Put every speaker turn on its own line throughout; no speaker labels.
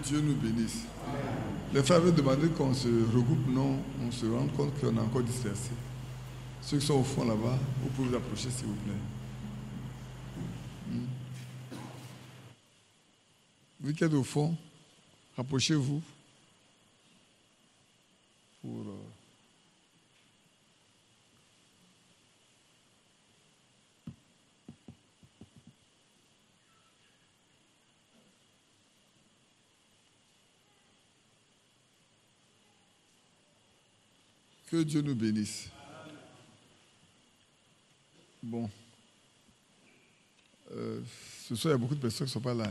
Dieu nous bénisse. Les frères avaient demandé qu'on se regroupe, non, on se rend compte qu'on est encore dispersés. Ceux qui sont au fond là-bas, vous pouvez vous approcher s'il vous plaît. Vous qui êtes au fond, rapprochez-vous pour... Que Dieu nous bénisse. Bon. Ce soir, il y a beaucoup de personnes qui ne sont pas là.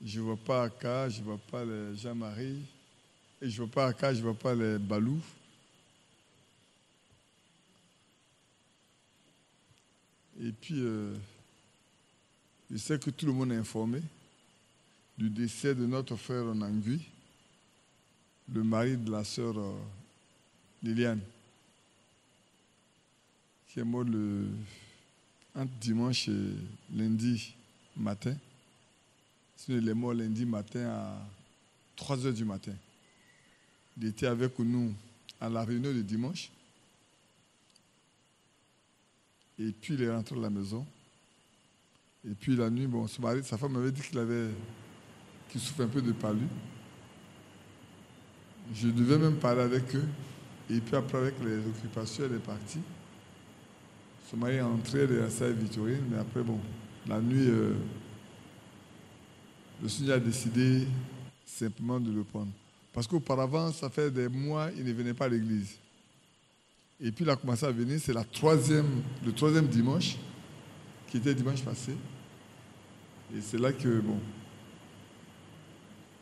Je ne vois pas Aka, je ne vois pas les Jean-Marie. Et je ne vois pas Aka, je ne vois pas les Balou. Et puis, je sais que tout le monde est informé du décès de notre frère Nangui, le mari de la sœur Liliane, qui est mort entre dimanche et lundi matin. Sinon, il est mort lundi matin à 3h du matin. Il était avec nous à la réunion de dimanche. Et puis, il est rentré à la maison. Et puis, la nuit, bon, son mari, sa femme m'avait dit qu'il souffre un peu de palu. Je devais même parler avec eux. Et puis après, avec les occupations, elle est partie. Son mari est entré, elle est restée à Victorine. Mais après, bon, la nuit, le Seigneur a décidé simplement de le prendre. Parce qu'auparavant, ça fait des mois, il ne venait pas à l'église. Et puis il a commencé à venir, c'est le troisième dimanche, qui était dimanche passé. Et c'est là que, bon,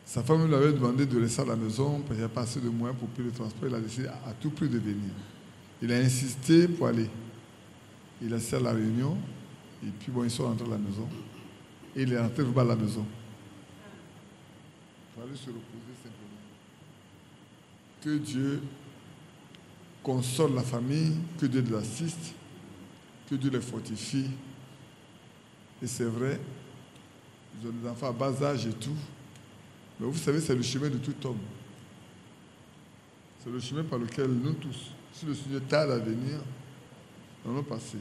sa femme lui avait demandé de rester à la maison parce qu'il n'y avait pas assez de moyens pour payer le transport. Il a décidé à tout prix de venir. Il a insisté pour aller. Il a assisté à la réunion. Et puis bon, ils sont rentrés à la maison. Et il est rentré à la maison. Il fallait se reposer simplement. Que Dieu console la famille, que Dieu les assiste, que Dieu les fortifie. Et c'est vrai, ils ont des enfants à bas âge et tout. Mais vous savez, c'est le chemin de tout homme. C'est le chemin par lequel nous tous, si le Seigneur tarde à venir, nous allons passer.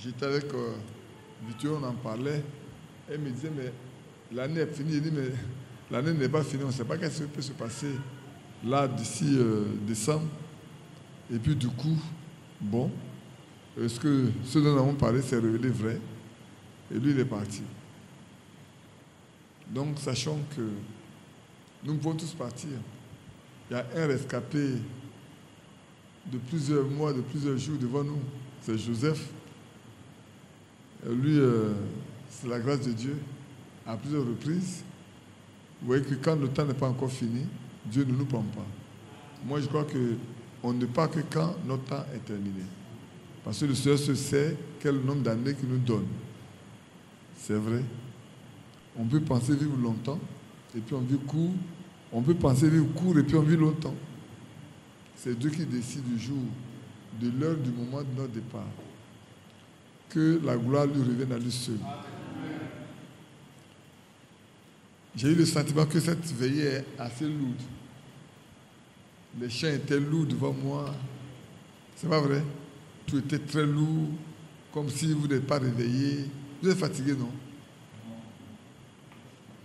J'étais avec Victor, on en parlait. Elle me disait, mais l'année est finie. Il dit, mais l'année n'est pas finie. On ne sait pas qu'est-ce qui peut se passer là, d'ici décembre. Et puis du coup, bon, est-ce que ce dont nous avons parlé s'est révélé vrai? Et lui, il est parti. Donc, sachons que nous pouvons tous partir. Il y a un rescapé de plusieurs mois, de plusieurs jours devant nous. C'est Joseph. Et lui, c'est la grâce de Dieu. À plusieurs reprises, vous voyez que quand le temps n'est pas encore fini, Dieu ne nous prend pas. Moi, je crois qu'on ne part que quand notre temps est terminé. Parce que le Seigneur se sait quel nombre d'années qu'il nous donne. C'est vrai. On peut penser vivre longtemps, et puis on vit court. On peut penser vivre court, et puis on vit longtemps. C'est Dieu qui décide du jour, de l'heure, du moment de notre départ. Que la gloire lui revienne à lui seul. J'ai eu le sentiment que cette veillée est assez lourde. Les chants étaient lourds devant moi. C'est pas vrai? Tout était très lourd, comme si vous n'êtes pas réveillé. Vous êtes fatigué, non?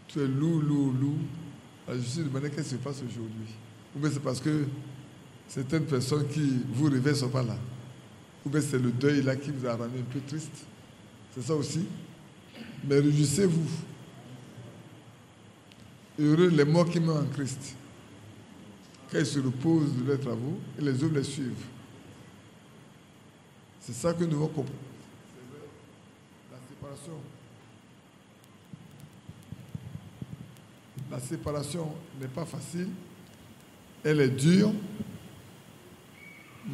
Tout est lourd, lourd, lourd. Alors je me suis demandé qu'est-ce qui se passe aujourd'hui. Ou bien c'est parce que certaines personnes qui vous réveillent ne sont pas là. Ou bien c'est le deuil là qui vous a rendu un peu triste. C'est ça aussi. Mais réjouissez-vous. Heureux les morts qui meurent en Christ. Quand ils se reposent de leurs travaux et les autres les suivent. C'est ça que nous devons comprendre. La séparation. La séparation n'est pas facile. Elle est dure.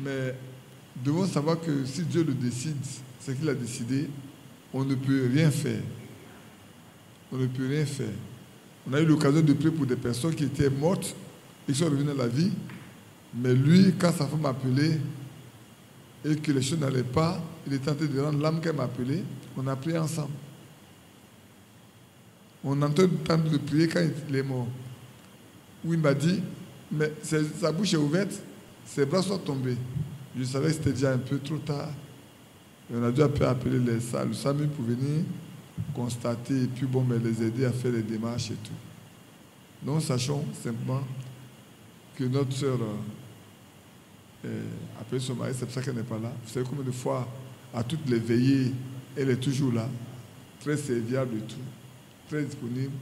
Mais nous devons savoir que si Dieu le décide, c'est qu'il a décidé, on ne peut rien faire. On ne peut rien faire. On a eu l'occasion de prier pour des personnes qui étaient mortes et qui sont revenues à la vie. Mais lui, quand sa femme m'a appelé et que les choses n'allaient pas, il est tenté de rendre l'âme qu'elle m'a appelé. On a prié ensemble. On entend de prier quand il est mort. Où il m'a dit, mais sa bouche est ouverte, ses bras sont tombés. Je savais que c'était déjà un peu trop tard. Et on a dû appeler le SAMU pour venir constater et puis les aider à faire les démarches et tout. Donc sachons simplement que notre sœur a appelé son mari, c'est pour ça qu'elle n'est pas là. Vous savez combien de fois, à toutes les veillées, elle est toujours là, très serviable et tout, très disponible.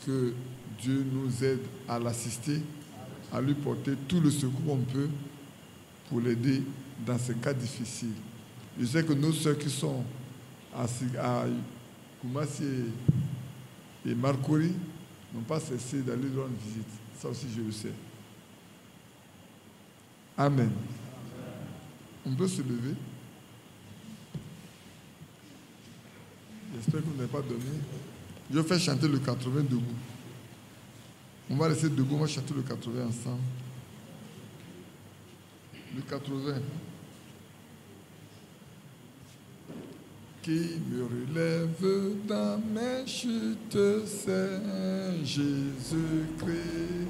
Que Dieu nous aide à l'assister, à lui porter tout le secours qu'on peut pour l'aider dans ces cas difficiles. Je sais que nos sœurs qui sont à Koumassi et Marcory n'ont pas cessé d'aller rendre visite. Ça aussi, je le sais. Amen. On peut se lever. J'espère que vous n'avez pas dormi. Je vais faire chanter le 80 debout. On va rester debout, on va chanter le 80 ensemble. Le 80. Qui me relève dans mes chutes, c'est Jésus-Christ.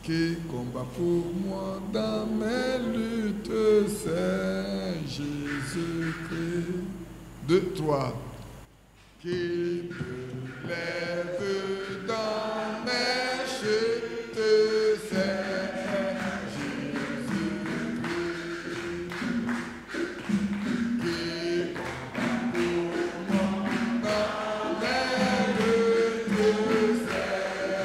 Qui combat pour moi dans mes luttes, c'est Jésus-Christ. 2, 3. Qui me lève dans mes chutes, c'est Jésus-Christ. Qui combat pour moi dans mes luttes, c'est Jésus-Christ.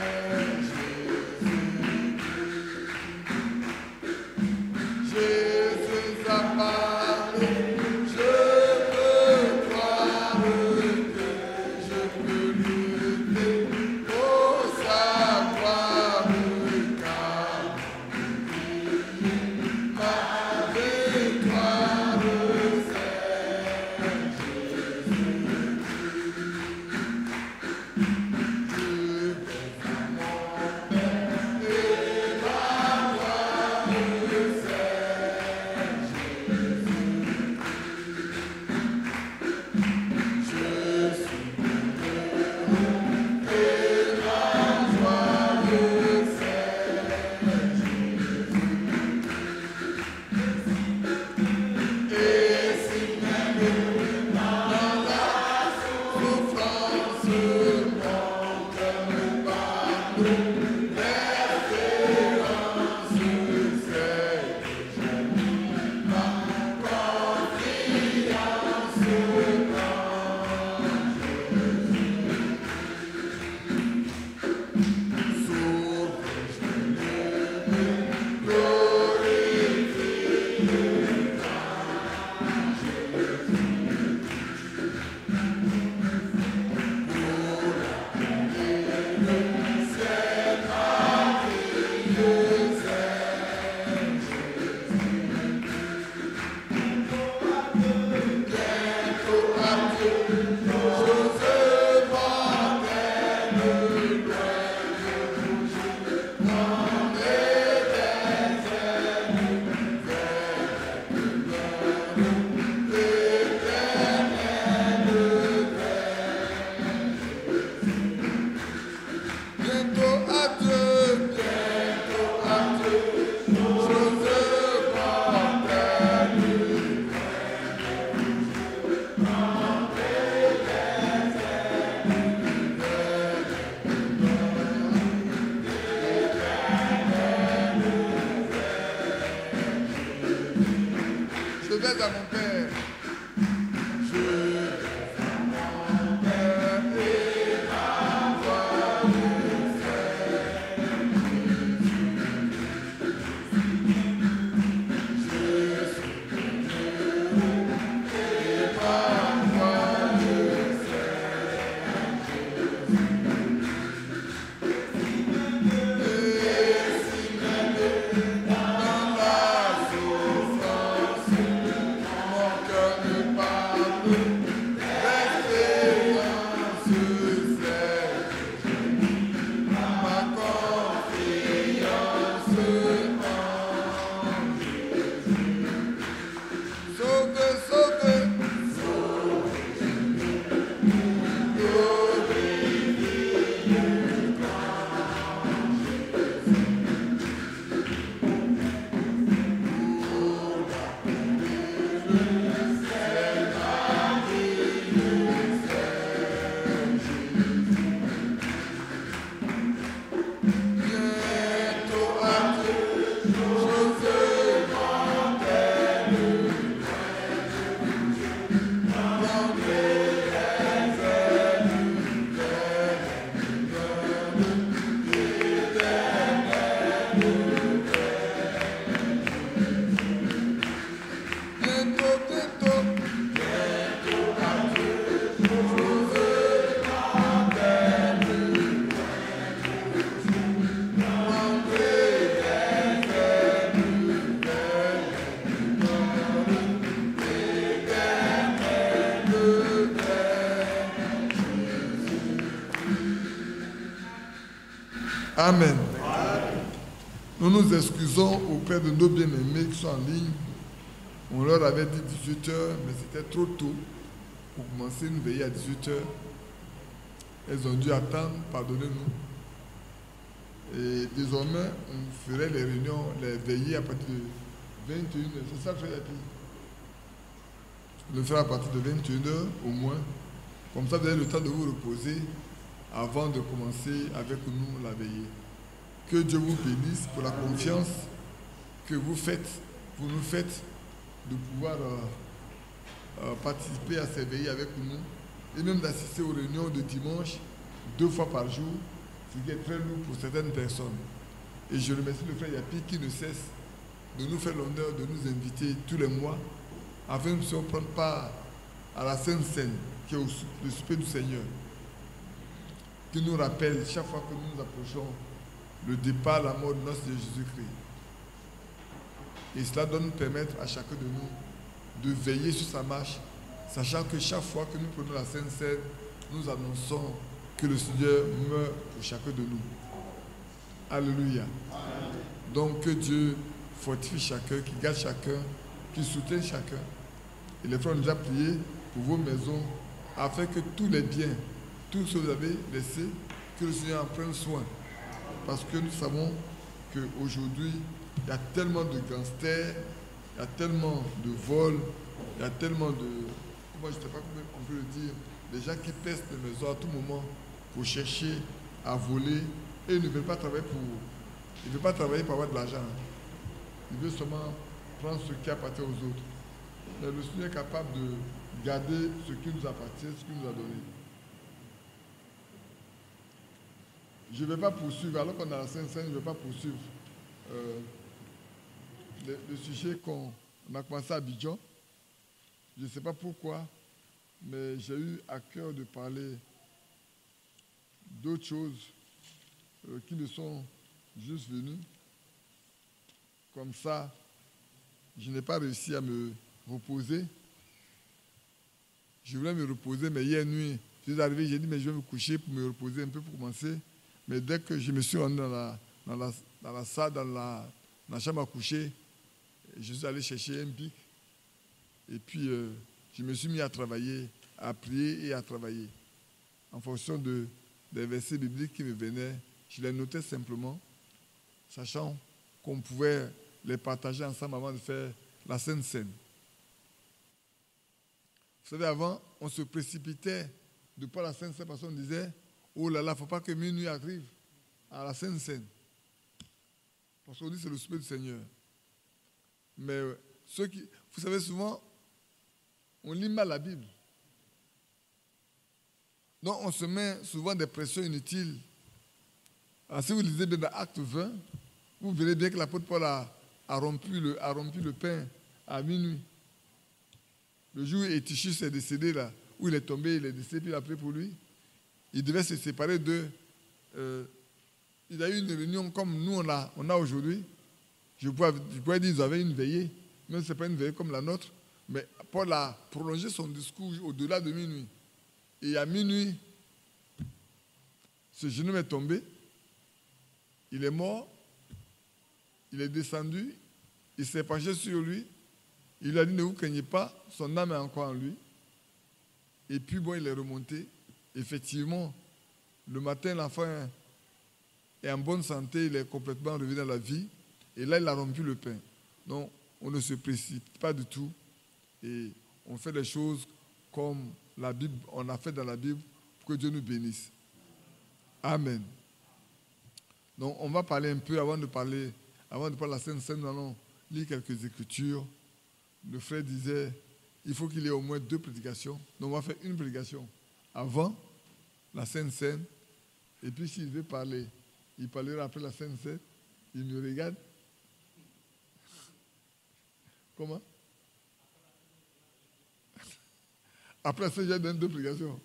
Jésus a parlé, je peux croire.
Mon cœur me parle.
Amen. Nous nous excusons auprès de nos bien-aimés qui sont en ligne. On leur avait dit 18h, mais c'était trop tôt pour commencer une veillée à 18h. Elles ont dû attendre, pardonnez-nous. Et désormais, on ferait les réunions, les veillées à partir de 21h. C'est ça le frère Yapi. On le fera à partir de 21h au moins. Comme ça, vous avez le temps de vous reposer avant de commencer avec nous la veillée. Que Dieu vous bénisse pour la confiance que vous nous faites de pouvoir participer à ces veillées avec nous et même d'assister aux réunions de dimanche 2 fois par jour, ce qui est très lourd pour certaines personnes. Et je remercie le frère Yapi qui ne cesse de nous faire l'honneur de nous inviter tous les mois afin que nous puissions prendre part à la Sainte Seine qui est le souper du Seigneur, qui nous rappelle chaque fois que nous nous approchons le départ, la mort de notre Seigneur Jésus-Christ. Et cela doit nous permettre à chacun de nous de veiller sur sa marche, sachant que chaque fois que nous prenons la Sainte Seine, nous annonçons que le Seigneur meurt pour chacun de nous. Alléluia. Amen. Donc que Dieu fortifie chacun, qui garde chacun, qui soutienne chacun. Et les frères ont déjà prié pour vos maisons, afin que tous les biens, tout ce que vous avez laissé, que le Seigneur en prenne soin. Parce que nous savons qu'aujourd'hui, il y a tellement de gangsters, il y a tellement de vols, il y a tellement de... Moi, je ne sais pas comment on peut le dire. Des gens qui pèsent les maisons à tout moment pour chercher à voler et ils ne veulent pas travailler ils ne veulent pas travailler pour avoir de l'argent. Ils veulent seulement prendre ce qui appartient aux autres. Mais le Seigneur est capable de garder ce qui nous appartient, ce qu'il nous a donné. Je ne vais pas poursuivre, alors qu'on a la Sainte Seine, je ne vais pas poursuivre le sujet qu'on a commencé à Abidjan. Je ne sais pas pourquoi, mais j'ai eu à cœur de parler d'autres choses qui me sont juste venues. Comme ça, je n'ai pas réussi à me reposer. Je voulais me reposer, mais hier nuit, je suis arrivé, j'ai dit, mais je vais me coucher pour me reposer un peu pour commencer. Mais dès que je me suis rendu dans la salle, dans la chambre à coucher, je suis allé chercher un bic. Et puis, je me suis mis à travailler, à prier et à travailler. En fonction des versets bibliques qui me venaient, je les notais simplement, sachant qu'on pouvait les partager ensemble avant de faire la Sainte Seine. Vous savez, avant, on se précipitait de pas la Sainte Seine parce qu'on disait, oh là là, il ne faut pas que minuit arrive à la Sainte Seine. Parce qu'on dit que c'est le souper du Seigneur. Mais vous savez, souvent, on lit mal la Bible. Donc, on se met souvent des pressions inutiles. Alors, si vous lisez bien dans Acte 20, vous verrez bien que l'apôtre Paul a rompu le pain à minuit. Le jour où Étichus est décédé, là, où il est tombé, il est décédé, puis il a prié pour lui. Il devait se séparer d'eux. Il a eu une réunion comme nous, on a aujourd'hui. Je pourrais dire qu'ils avaient une veillée. Même si ce n'est pas une veillée comme la nôtre. Mais Paul a prolongé son discours au-delà de minuit. Et à minuit, ce jeune homme est tombé. Il est mort. Il est descendu. Il s'est penché sur lui. Il lui a dit, ne vous craignez pas, son âme est encore en lui. Et puis bon, il est remonté. Effectivement, le matin, l'enfant est en bonne santé, il est complètement revenu à la vie. Et là, il a rompu le pain. Donc, on ne se précipite pas du tout. Et on fait les choses comme la Bible, on a fait dans la Bible pour que Dieu nous bénisse. Amen. Donc on va parler un peu avant de parler de la Sainte Seine, nous allons lire quelques écritures. Le frère disait, il faut qu'il y ait au moins 2 prédications. Donc on va faire une prédication avant la Sainte Seine. Et puis s'il veut parler, il parlera après la Sainte Seine. Il me regarde. Comment? Après ça, j'ai donné 2 prédications.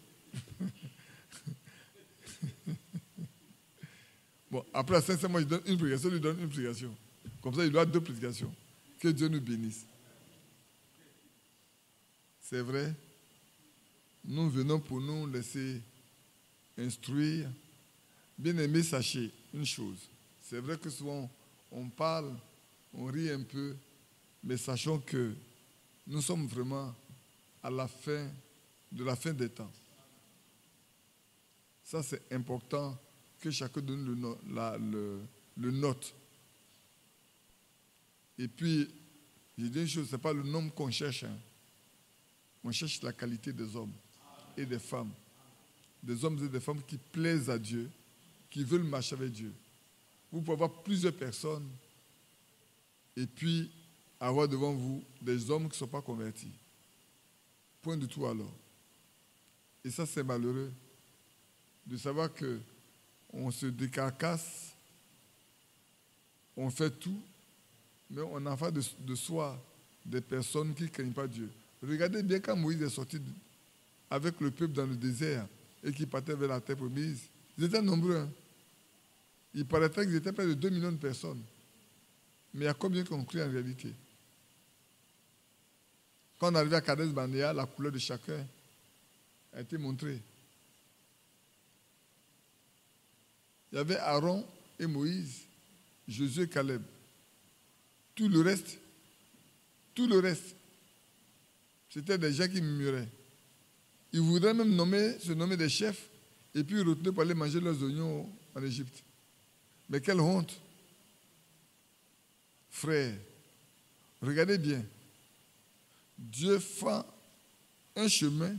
Bon, après la Sainte Seine, moi je donne une prédication, lui donne une prédication. Comme ça, il doit 2 prédications. Que Dieu nous bénisse. C'est vrai, nous venons pour nous laisser instruire. Bien-aimés, sachez une chose. C'est vrai que souvent, on parle, on rit un peu, mais sachons que nous sommes vraiment à la fin de la fin des temps. Ça, c'est important que chacun de nous le note. Et puis, je dis une chose, ce n'est pas le nombre qu'on cherche. On cherche la qualité des hommes et des femmes. Des hommes et des femmes qui plaisent à Dieu, qui veulent marcher avec Dieu. Vous pouvez avoir plusieurs personnes et puis avoir devant vous des hommes qui ne sont pas convertis. Point du tout alors. Et ça, c'est malheureux de savoir qu'on se décarcasse, on fait tout, mais on en fait de soi des personnes qui ne craignent pas Dieu. Regardez bien quand Moïse est sorti avec le peuple dans le désert et qu'il partait vers la terre promise. Ils étaient nombreux. Il paraîtrait qu'ils étaient près de 2 millions de personnes. Mais il y a combien qui ont cru en réalité? Quand on arrivait à Kadesh Barnea, la couleur de chacun a été montrée. Il y avait Aaron et Moïse, Josué et Caleb. Tout le reste, c'était des gens qui murmuraient. Ils voudraient même se nommer des chefs et puis retourner pour aller manger leurs oignons en Égypte. Mais quelle honte! Frères, regardez bien. Dieu fait un chemin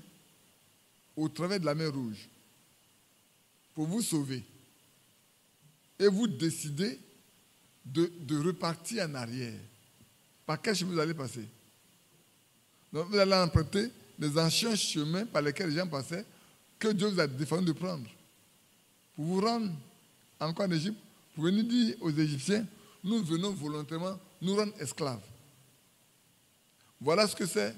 au travers de la mer Rouge pour vous sauver. Et vous décidez de repartir en arrière. Par quel chemin vous allez passer? Donc vous allez emprunter les anciens chemins par lesquels les gens passaient que Dieu vous a défendu de prendre. Pour vous rendre encore en Égypte, pour venir dire aux Égyptiens, nous venons volontairement nous rendre esclaves. Voilà ce que c'est.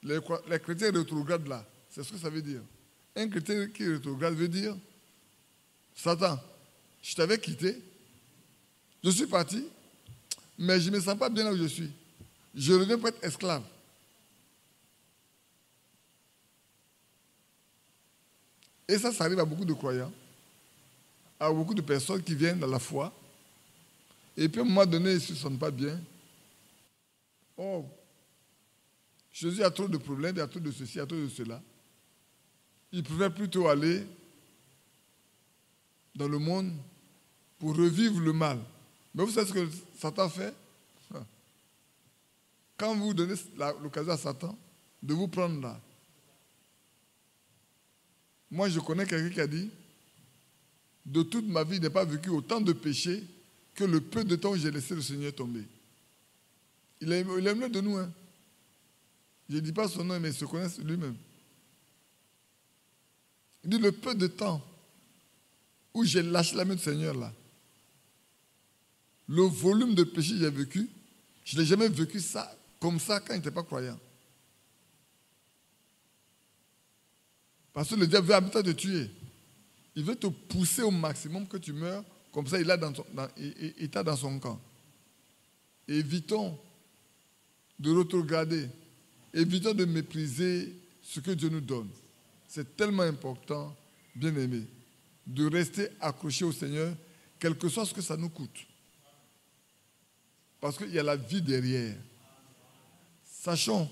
Les chrétiens rétrogrades là, c'est ce que ça veut dire. Un chrétien qui rétrograde veut dire, Satan, je t'avais quitté, je suis parti, mais je ne me sens pas bien là où je suis. Je reviens pour être esclave. Et ça arrive à beaucoup de croyants, à beaucoup de personnes qui viennent dans la foi, et puis à un moment donné, ils ne se sentent pas bien. Oh, Jésus a trop de problèmes, il y a trop de ceci, il y a trop de cela. Il préfère plutôt aller dans le monde pour revivre le mal. Mais vous savez ce que Satan fait? Quand vous donnez l'occasion à Satan de vous prendre là, moi je connais quelqu'un qui a dit, de toute ma vie, je n'ai pas vécu autant de péchés que le peu de temps où j'ai laissé le Seigneur tomber. Il aime l'un de nous. Hein. Je ne dis pas son nom, mais il se connaît lui-même. Il dit le peu de temps où j'ai lâché la main du Seigneur là, le volume de péché que j'ai vécu, je n'ai jamais vécu ça comme ça quand il n'était pas croyant. Parce que le diable veut habiter te tuer. Il veut te pousser au maximum que tu meurs, comme ça il t'a dans son camp. Évitons de rétrograder, évitons de mépriser ce que Dieu nous donne. C'est tellement important, bien aimé, de rester accroché au Seigneur, quel que soit ce que ça nous coûte. Parce qu'il y a la vie derrière. Sachons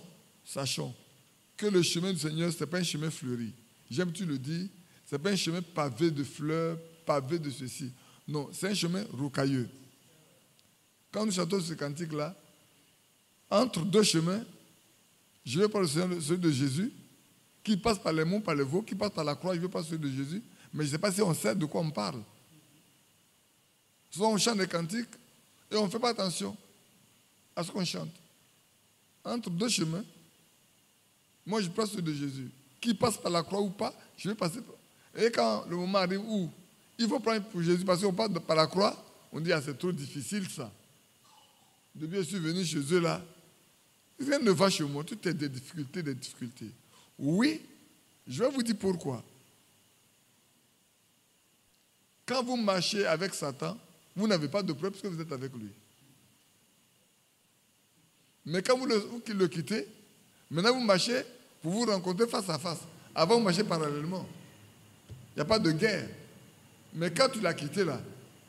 que le chemin du Seigneur, ce n'est pas un chemin fleuri. J'aime tu le dis, ce n'est pas un chemin pavé de fleurs, pavé de ceci. Non, c'est un chemin rocailleux. Quand nous chantons ce cantique-là, entre deux chemins, Je veux prendre celui de Jésus, qui passe par les monts, par les veaux, qui passe par la croix, je veux prendre celui de Jésus, mais je ne sais pas si on sait de quoi on parle. Souvent on chante des cantiques et on ne fait pas attention à ce qu'on chante. Entre deux chemins, moi je prends celui de Jésus. Qui passe par la croix ou pas, je vais passer. Et quand le moment arrive où il faut prendre pour Jésus, parce qu'on passe par la croix, on dit, ah, c'est trop difficile ça. Depuis que je suis venu chez eux là, rien ne va chez moi, tout est des difficultés, des difficultés. Oui, je vais vous dire pourquoi. Quand vous marchez avec Satan, vous n'avez pas de preuve parce que vous êtes avec lui. Mais quand vous le quittez, maintenant vous marchez pour vous rencontrer face à face. Avant, vous marchez parallèlement. Il n'y a pas de guerre. Mais quand tu l'as quitté là,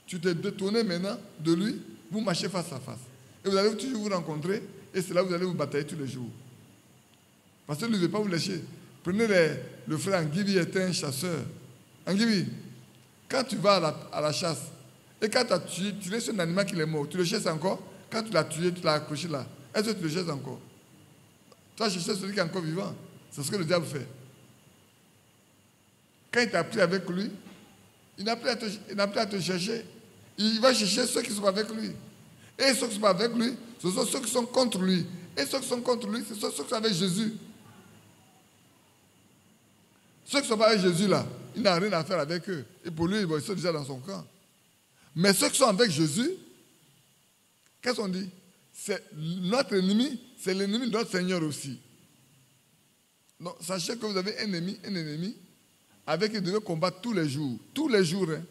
tu t'es détourné maintenant de lui, vous marchez face à face. Et vous allez toujours vous rencontrer, et c'est là que vous allez vous batailler tous les jours. Parce que lui ne veut pas vous lâcher. Prenez le frère Anguibi était un chasseur. Anguibi, quand tu vas à la chasse, et quand tu as tiré sur un animal qui est mort, tu le chasses encore. Quand tu l'as tué, tu l'as accroché là, est-ce que tu le chasses encore? Tu vas chercher celui qui est encore vivant. C'est ce que le diable fait. Quand il t'a pris avec lui, il n'a plus à te chercher. Il va chercher ceux qui sont avec lui. Et ceux qui sont avec lui, ce sont ceux qui sont contre lui. Et ceux qui sont contre lui, ce sont ceux qui sont avec Jésus. Ceux qui ne sont pas avec Jésus là, il n'a rien à faire avec eux. Et pour lui, ils sont déjà dans son camp. Mais ceux qui sont avec Jésus, qu'est-ce qu'on dit? C'est notre ennemi, c'est l'ennemi de notre Seigneur aussi. Donc, sachez que vous avez un ennemi, avec qui vous devez combattre tous les jours. Tous les jours. Hein.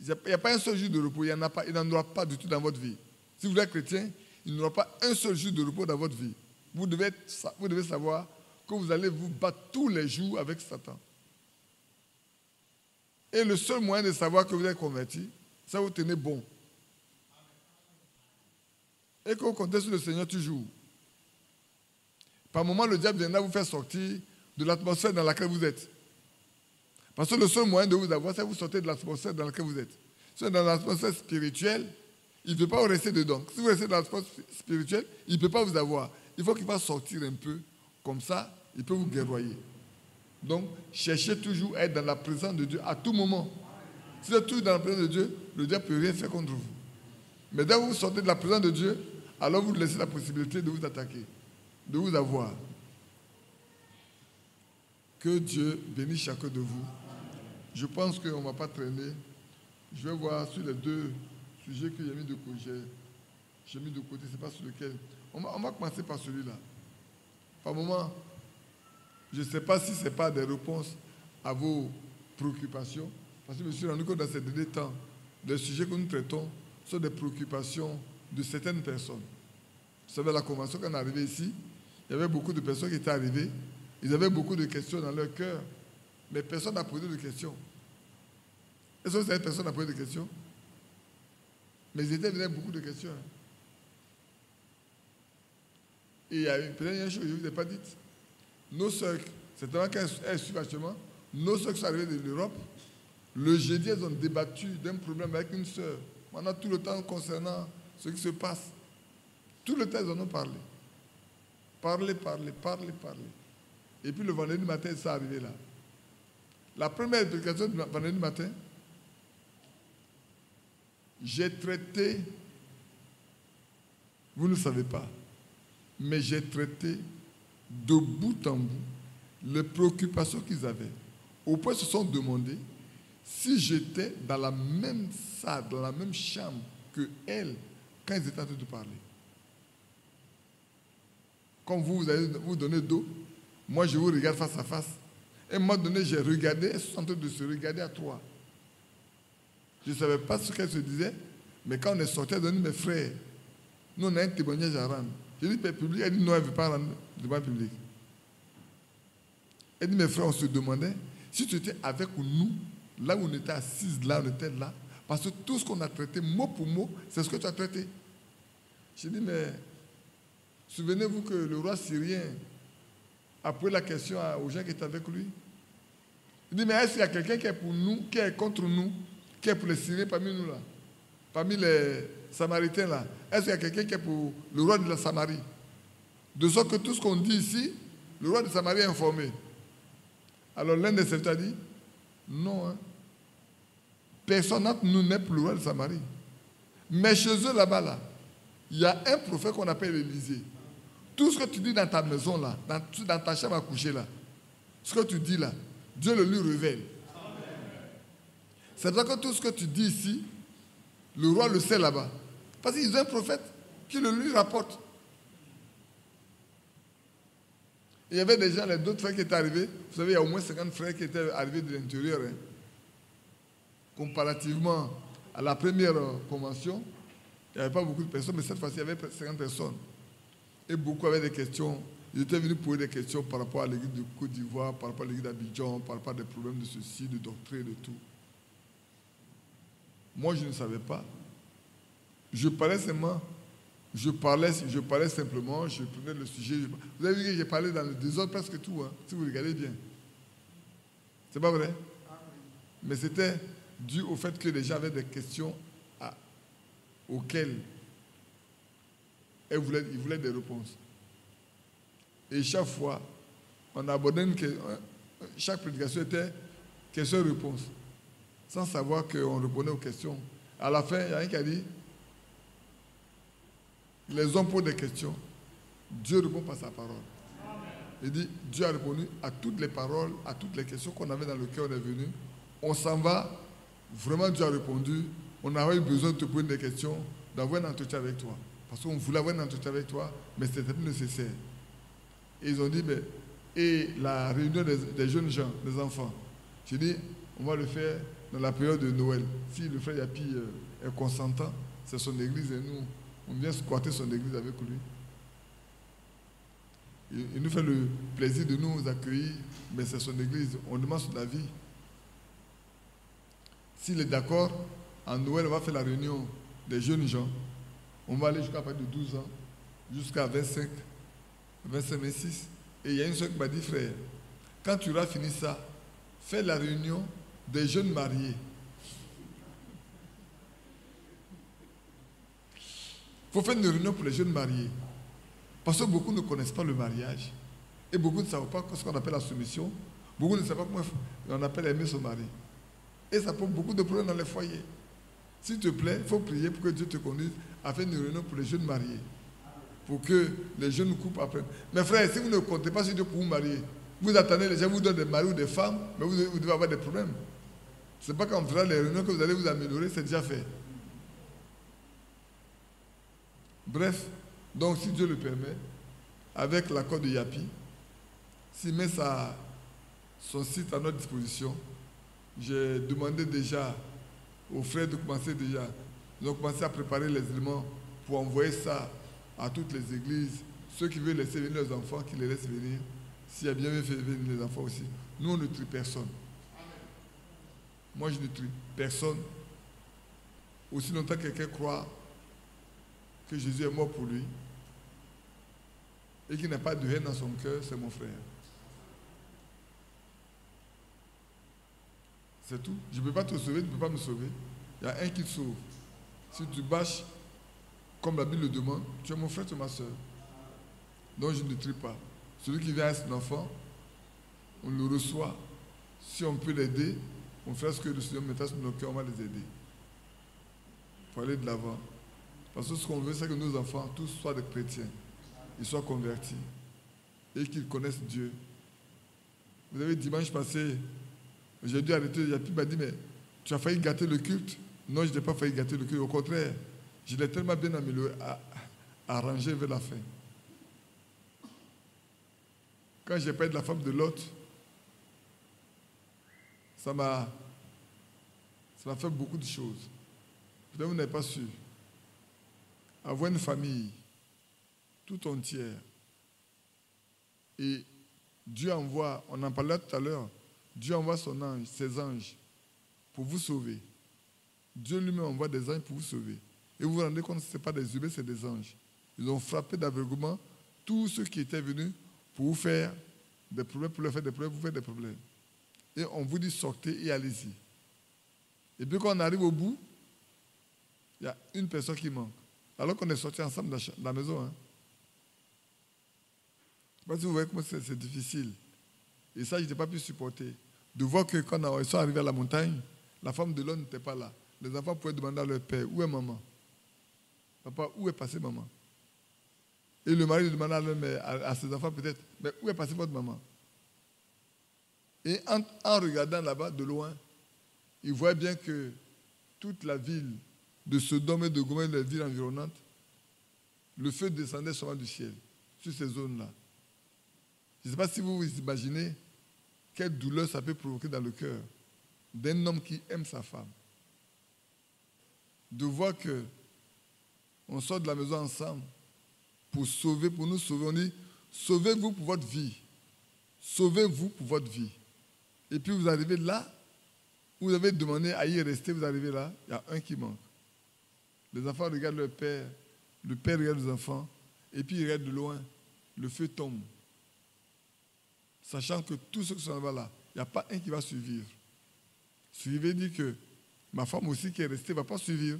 Il n'y a pas un seul jour de repos. Il n'en aura pas du tout dans votre vie. Si vous êtes chrétien, il n'y aura pas un seul jour de repos dans votre vie. Vous devez savoir que vous allez vous battre tous les jours avec Satan. Et le seul moyen de savoir que vous êtes converti, c'est que vous tenez bon. Et que vous comptez sur le Seigneur toujours. Par moment, le diable viendra vous faire sortir de l'atmosphère dans laquelle vous êtes. Parce que le seul moyen de vous avoir, c'est que vous sortez de l'atmosphère dans laquelle vous êtes. Si vous êtes dans l'atmosphère spirituelle, il ne peut pas rester dedans. Si vous restez dans l'atmosphère spirituelle, il ne peut pas vous avoir. Il faut qu'il va sortir un peu. Comme ça, il peut vous guerroyer. Donc, cherchez toujours à être dans la présence de Dieu à tout moment. Si vous êtes toujours dans la présence de Dieu, le diable ne peut rien faire contre vous. Mais dès que vous sortez de la présence de Dieu, alors vous laissez la possibilité de vous attaquer, de vous avoir. Que Dieu bénisse chacun de vous. Je pense qu'on ne va pas traîner. Je vais voir sur les deux sujets que j'ai mis de côté. Je ne sais pas sur lequel. On va commencer par celui-là. Par moment, je ne sais pas si ce n'est pas des réponses à vos préoccupations, parce que je me suis rendu compte dans ces derniers temps, les sujets que nous traitons sont des préoccupations de certaines personnes. Vous savez, la convention, quand on est arrivé ici, il y avait beaucoup de personnes qui étaient arrivées, ils avaient beaucoup de questions dans leur cœur, mais personne n'a posé de questions. Est-ce que vous savez, personne n'a posé de questions? Mais ils étaient venus avec beaucoup de questions. Et il y a peut-être une chose que je ne vous ai pas dite. Nos soeurs, c'est tellement qu'elles suivent actuellement, nos soeurs qui sont arrivées de l'Europe, le jeudi, elles ont débattu d'un problème avec une soeur. Pendant tout le temps concernant ce qui se passe. Tout le temps, elles en ont parlé. Parler. Et puis le vendredi matin, ça est arrivé là. La première explication du vendredi matin, j'ai traité, vous ne savez pas, mais j'ai traité de bout en bout les préoccupations qu'ils avaient. Au point, ils se sont demandé si j'étais dans la même salle, dans la même chambre que elles, quand ils étaient en train de parler. Comme vous allez vous donner dos, moi je vous regarde face à face. Et à un moment donné, j'ai regardé, elles sont en train de se regarder à trois. Je ne savais pas ce qu'elles se disaient, mais quand on est sorti, elles ont dit, mes frères, nous on a un témoignage à rendre. J'ai dit, mais public, elle dit, non, elle ne veut pas rendre devant le public. Elle dit, mes frères, on se demandait, si tu étais avec nous, là où on était assises, là, on était là, parce que tout ce qu'on a traité, mot pour mot, c'est ce que tu as traité. J'ai dit, mais souvenez-vous que le roi syrien a posé la question aux gens qui étaient avec lui. Il dit, mais est-ce qu'il y a quelqu'un qui est pour nous, qui est contre nous, qui est pour les Syriens parmi nous là, parmi les Samaritains là? Est-ce qu'il y a quelqu'un qui est pour le roi de la Samarie? De sorte que tout ce qu'on dit ici, le roi de Samarie est informé. Alors l'un des serviteurs a dit, non, hein, personne n'entre nous n'est pour le roi de Samarie. Mais chez eux là-bas, là, il y a un prophète qu'on appelle Élisée. Tout ce que tu dis dans ta maison, là, dans ta chambre à coucher, là, ce que tu dis là, Dieu le lui révèle. C'est vrai que tout ce que tu dis ici, le roi le sait là-bas. Parce qu'ils ont un prophète qui le lui rapporte. Il y avait déjà les d'autres frères qui étaient arrivés. Vous savez, il y a au moins 50 frères qui étaient arrivés de l'intérieur. Hein. Comparativement à la première convention, il n'y avait pas beaucoup de personnes, mais cette fois-ci, il y avait 50 personnes. Et beaucoup avaient des questions. Ils étaient venus poser des questions par rapport à l'église de Côte d'Ivoire, par rapport à l'église d'Abidjan, par rapport à des problèmes de ceci, de doctrine, de tout. Moi, je ne savais pas. Je parlais seulement. Je parlais simplement, je prenais le sujet. Vous avez vu que j'ai parlé dans le désordre presque tout, hein, si vous regardez bien. C'est pas vrai? Mais c'était dû au fait que les gens avaient des questions auxquelles ils voulaient des réponses. Et chaque fois, on abordait chaque prédication était question-réponse, sans savoir qu'on répondait aux questions. À la fin, il y a un qui a dit, les hommes posent des questions, Dieu répond par sa parole. Il dit, Dieu a répondu à toutes les paroles, à toutes les questions qu'on avait dans le cœur, on est venu. On s'en va, vraiment Dieu a répondu. On avait eu besoin de te poser des questions, d'avoir un entretien avec toi. Parce qu'on voulait avoir un entretien avec toi, mais c'était plus nécessaire. Et ils ont dit, mais, et la réunion des jeunes gens, des enfants, j'ai dit, on va le faire dans la période de Noël. Si le frère Yapi est consentant, c'est son église et nous, on vient squatter son église avec lui. Il nous fait le plaisir de nous accueillir, mais c'est son église. On demande son avis. S'il est d'accord, en Noël, on va faire la réunion des jeunes gens. On va aller jusqu'à partir de 12 ans, jusqu'à 25, 26. Et il y a une soeur qui m'a dit, frère, quand tu auras fini ça, fais la réunion des jeunes mariés. Il faut faire une réunion pour les jeunes mariés. Parce que beaucoup ne connaissent pas le mariage. Et beaucoup ne savent pas ce qu'on appelle la soumission. Beaucoup ne savent pas comment on appelle aimer son mari. Et ça pose beaucoup de problèmes dans les foyers. S'il te plaît, il faut prier pour que Dieu te conduise à faire une réunion pour les jeunes mariés. Pour que les jeunes couples apprennent. Mais frère, si vous ne comptez pas sur Dieu pour vous marier, vous attendez, les gens vous donnent des maris ou des femmes, mais vous devez avoir des problèmes. Ce n'est pas quand on fera les réunions que vous allez vous améliorer, c'est déjà fait. Bref, donc si Dieu le permet, avec l'accord de Yapi, s'il met son site à notre disposition, j'ai demandé déjà aux frères de commencer déjà. Ils ont commencé à préparer les éléments pour envoyer ça à toutes les églises. Ceux qui veulent laisser venir leurs enfants, qu'ils les laissent venir. S'il y a bien fait venir les enfants aussi. Nous, on ne trie personne. Moi, je ne trie personne. Aussi longtemps que quelqu'un croit que Jésus est mort pour lui et qu'il n'a pas de haine dans son cœur, c'est mon frère. C'est tout. Je ne peux pas te sauver, tu ne peux pas me sauver. Il y a un qui te sauve. Si tu bâches, comme la Bible le demande, tu es mon frère, tu es ma soeur. Donc je ne trie pas. Celui qui vient à son enfant, on le reçoit. Si on peut l'aider, on fera ce que le Seigneur mettra sur nos cœurs, on va les aider. Il faut aller de l'avant. Parce que ce qu'on veut, c'est que nos enfants, tous soient des chrétiens. Ils soient convertis. Et qu'ils connaissent Dieu. Vous savez, dimanche passé, j'ai dû arrêter. Yapi m'a dit, mais tu as failli gâter le culte. Non, je n'ai pas failli gâter le culte. Au contraire, je l'ai tellement bien amélioré, arrangé vers la fin. Quand j'ai parlé de la femme de Lot, ça m'a fait beaucoup de choses. Peut-être vous n'avez pas su. Avoir une famille tout entière. Et Dieu envoie, on en parlait tout à l'heure, Dieu envoie son ange, ses anges, pour vous sauver. Dieu lui-même envoie des anges pour vous sauver. Et vous vous rendez compte que ce n'est pas des humains, c'est des anges. Ils ont frappé d'aveuglement tous ceux qui étaient venus pour vous faire des problèmes, pour leur faire des problèmes, vous faire des problèmes. Et on vous dit sortez et allez-y. Et puis quand on arrive au bout, il y a une personne qui manque. Alors qu'on est sortis ensemble dans la maison. Hein. Parce que vous voyez comment c'est difficile. Et ça, je n'ai pas pu supporter. De voir que quand ils sont arrivés à la montagne, la femme de l'homme n'était pas là. Les enfants pouvaient demander à leur père, où est maman? Papa, où est passée maman? Et le mari demandait à ses enfants peut-être, mais où est passée votre maman? Et en regardant là-bas de loin, ils voyaient bien que toute la ville de Sodome et de Gomorrhe, les villes environnantes, le feu descendait seulement du ciel, sur ces zones-là. Je ne sais pas si vous vous imaginez quelle douleur ça peut provoquer dans le cœur d'un homme qui aime sa femme. De voir que on sort de la maison ensemble pour nous sauver. On dit, sauvez-vous pour votre vie. Sauvez-vous pour votre vie. Et puis vous arrivez là, vous avez demandé à y rester, vous arrivez là, il y a un qui manque. Les enfants regardent leur père, le père regarde les enfants, et puis ils regardent de loin, le feu tombe. Sachant que tous ceux qui sont là, il n'y a pas un qui va survivre. Suivez dit que ma femme aussi qui est restée ne va pas survivre,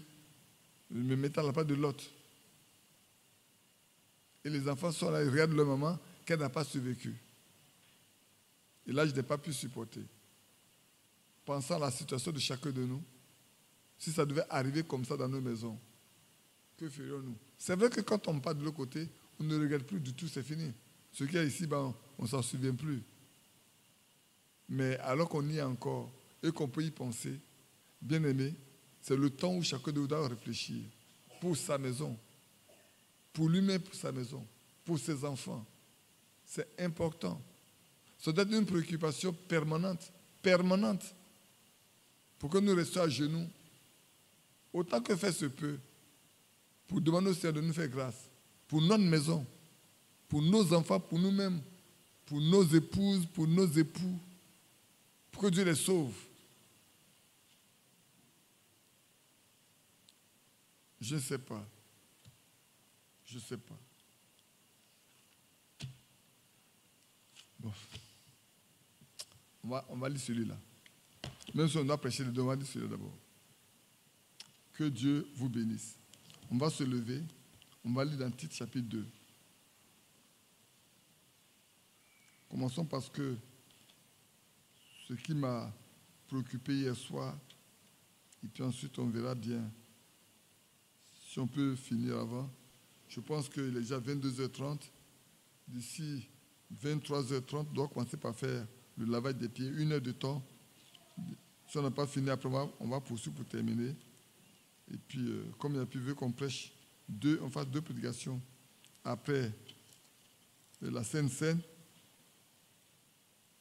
me mettant à la part de l'autre. Et les enfants sont là, ils regardent leur maman, qu'elle n'a pas survécu. Et là, je n'ai pas pu supporter. Pensant à la situation de chacun de nous, si ça devait arriver comme ça dans nos maisons, que ferions-nous? C'est vrai que quand on part de l'autre côté, on ne regarde plus du tout, c'est fini. Ce qu'il y a ici, on ne s'en souvient plus. Mais alors qu'on y est encore et qu'on peut y penser, bien aimé, c'est le temps où chacun de nous doit réfléchir pour sa maison, pour lui-même, pour sa maison, pour ses enfants. C'est important. Ça doit être une préoccupation permanente, pour que nous restions à genoux, autant que faire se peut, pour demander au Seigneur de nous faire grâce, pour notre maison, pour nos enfants, pour nous-mêmes, pour nos épouses, pour nos époux, pour que Dieu les sauve. Je ne sais pas. Je ne sais pas. Bon. On va lire celui-là. Même si on doit prêcher les deux, on va lire celui-là d'abord. Que Dieu vous bénisse. On va se lever. On va lire dans Tite chapitre 2. Commençons parce que ce qui m'a préoccupé hier soir, et puis ensuite on verra bien si on peut finir avant. Je pense qu'il est déjà 22h30. D'ici 23h30, on doit commencer par faire le lavage des pieds, 1 heure de temps. Si on n'a pas fini après, on va poursuivre pour terminer. Et puis, comme il a pu ver qu'on prêche on fasse 2 prédications après la Sainte Seine.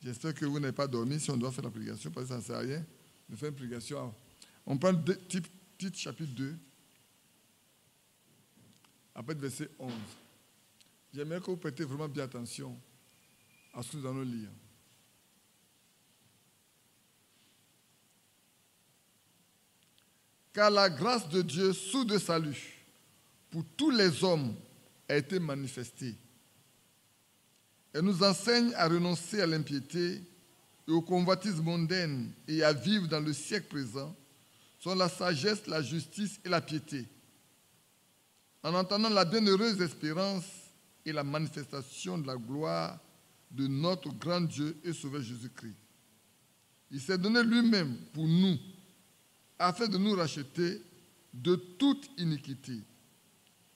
J'espère que vous n'avez pas dormi si on doit faire la prédication, parce que ça ne sert à rien de faire une prédication. On prend Tite chapitre 2, après le verset 11. J'aimerais que vous prêtez vraiment bien attention à ce que nous allons lire. Car la grâce de Dieu, source de salut, pour tous les hommes, a été manifestée. Elle nous enseigne à renoncer à l'impiété et aux convoitises mondaines et à vivre dans le siècle présent, selon la sagesse, la justice et la piété, en entendant la bienheureuse espérance et la manifestation de la gloire de notre grand Dieu et Sauveur Jésus-Christ. Il s'est donné lui-même pour nous, afin de nous racheter de toute iniquité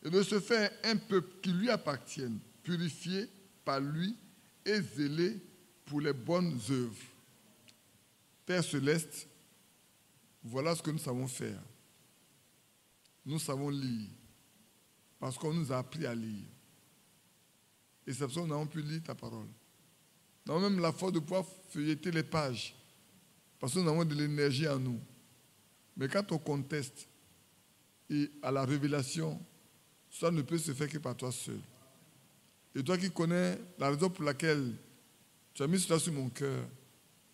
et de se faire un peuple qui lui appartienne, purifié par lui et zélé pour les bonnes œuvres. Père céleste, voilà ce que nous savons faire. Nous savons lire, parce qu'on nous a appris à lire. Et c'est pour ça que nous avons pu lire ta parole. Nous avons même la force de pouvoir feuilleter les pages, parce que nous avons de l'énergie en nous. Mais quand on conteste et à la révélation, ça ne peut se faire que par toi seul. Et toi qui connais la raison pour laquelle tu as mis cela sur mon cœur,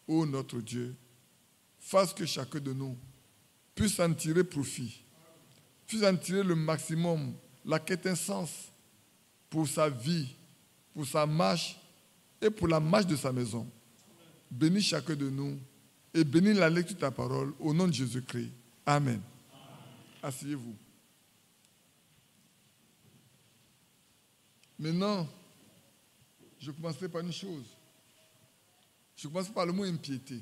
ô notre Dieu, fasse que chacun de nous puisse en tirer profit, puisse en tirer le maximum, la quintessence pour sa vie, pour sa marche et pour la marche de sa maison. Bénis chacun de nous et bénis la lecture de ta parole au nom de Jésus-Christ. Amen. Asseyez-vous. Maintenant, je commencerai par une chose. Je commencerai par le mot impiété.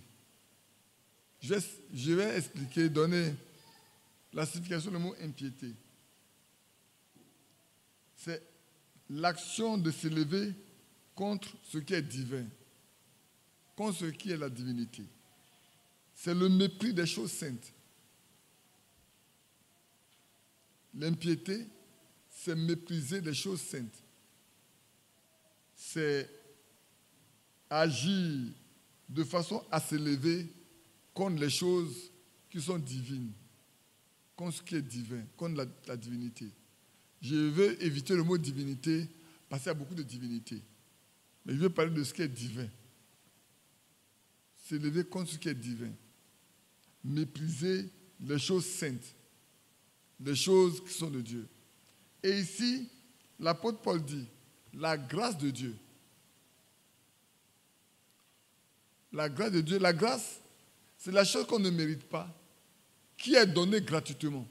Je vais expliquer, donner la signification du mot impiété. C'est l'action de s'élever contre ce qui est divin, contre ce qui est la divinité. C'est le mépris des choses saintes. L'impiété, c'est mépriser les choses saintes. C'est agir de façon à s'élever contre les choses qui sont divines, contre ce qui est divin, contre la divinité. Je veux éviter le mot divinité parce qu'il y a beaucoup de divinités. Mais je veux parler de ce qui est divin. S'élever contre ce qui est divin. Mépriser les choses saintes, les choses qui sont de Dieu. Et ici, l'apôtre Paul dit, la grâce de Dieu. La grâce de Dieu, la grâce, c'est la chose qu'on ne mérite pas, qui est donnée gratuitement.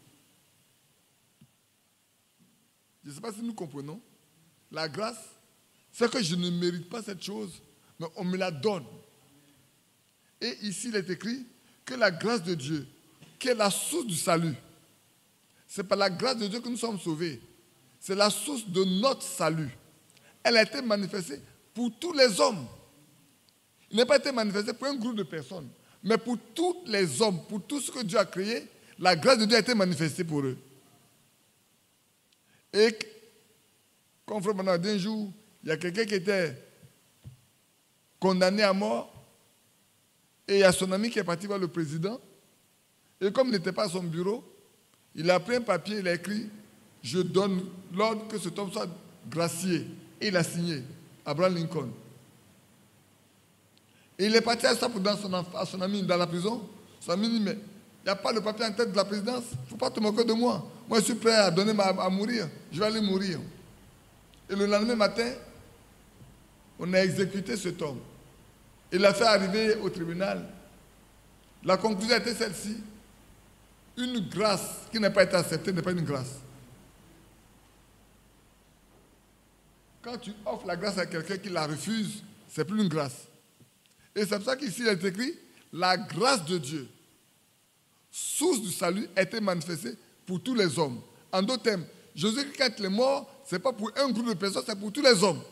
Je ne sais pas si nous comprenons. La grâce, c'est que je ne mérite pas cette chose, mais on me la donne. Et ici, il est écrit que la grâce de Dieu, qui est la source du salut, c'est par la grâce de Dieu que nous sommes sauvés. C'est la source de notre salut. Elle a été manifestée pour tous les hommes. Il n'a pas été manifesté pour un groupe de personnes, mais pour tous les hommes, pour tout ce que Dieu a créé, la grâce de Dieu a été manifestée pour eux. Et comme Frère Bernard a dit un jour, il y a quelqu'un qui était condamné à mort, et il y a son ami qui est parti voir le président, et comme il n'était pas à son bureau, il a pris un papier, il a écrit « Je donne l'ordre que cet homme soit gracié ». Et il a signé, Abraham Lincoln. Et il est parti à ça pour donner à son ami dans la prison. Son ami dit, mais il n'y a pas le papier en tête de la présidence, il ne faut pas te moquer de moi. Moi, je suis prêt à donner à mourir. Je vais aller mourir. Et le lendemain matin, on a exécuté cet homme. Il l'a fait arriver au tribunal. La conclusion était celle-ci. Une grâce qui n'a pas été acceptée n'est pas une grâce. Quand tu offres la grâce à quelqu'un qui la refuse, ce n'est plus une grâce. Et c'est pour ça qu'ici, il est écrit, la grâce de Dieu, source du salut, a été manifestée pour tous les hommes. En d'autres termes, Jésus, quand il est mort, ce n'est pas pour un groupe de personnes, c'est pour tous les hommes.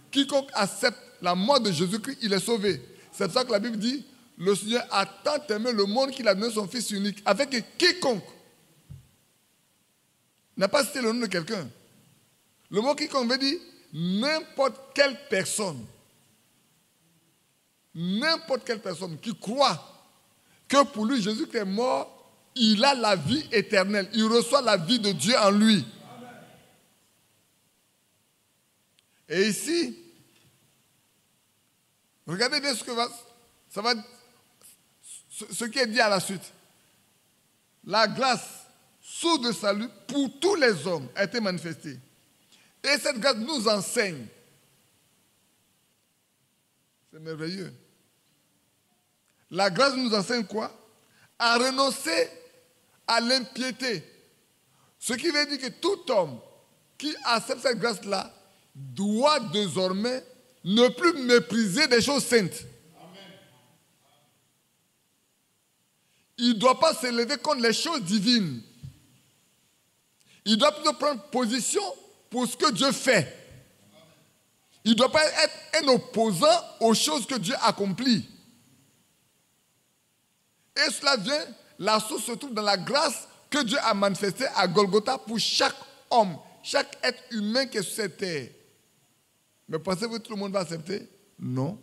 Quiconque accepte la mort de Jésus-Christ, il est sauvé. C'est pour ça que la Bible dit, le Seigneur a tant aimé le monde qu'il a donné son Fils unique, avec quiconque. Il n'a pas cité le nom de quelqu'un. Le mot quiconque veut dire n'importe quelle personne. N'importe quelle personne qui croit que pour lui, Jésus qui est mort, il a la vie éternelle. Il reçoit la vie de Dieu en lui. Amen. Et ici, regardez bien ce qui est dit à la suite. La grâce, source de salut pour tous les hommes, a été manifestée. Et cette grâce nous enseigne. C'est merveilleux. La grâce nous enseigne quoi? À renoncer à l'impiété. Ce qui veut dire que tout homme qui accepte cette grâce-là doit désormais ne plus mépriser des choses saintes. Amen. Il ne doit pas s'élever contre les choses divines. Il doit plutôt prendre position pour ce que Dieu fait. Il ne doit pas être un opposant aux choses que Dieu accomplit. Et cela vient, la source se trouve dans la grâce que Dieu a manifestée à Golgotha pour chaque homme, chaque être humain qui est sur cette terre. Mais pensez-vous que tout le monde va accepter? Non.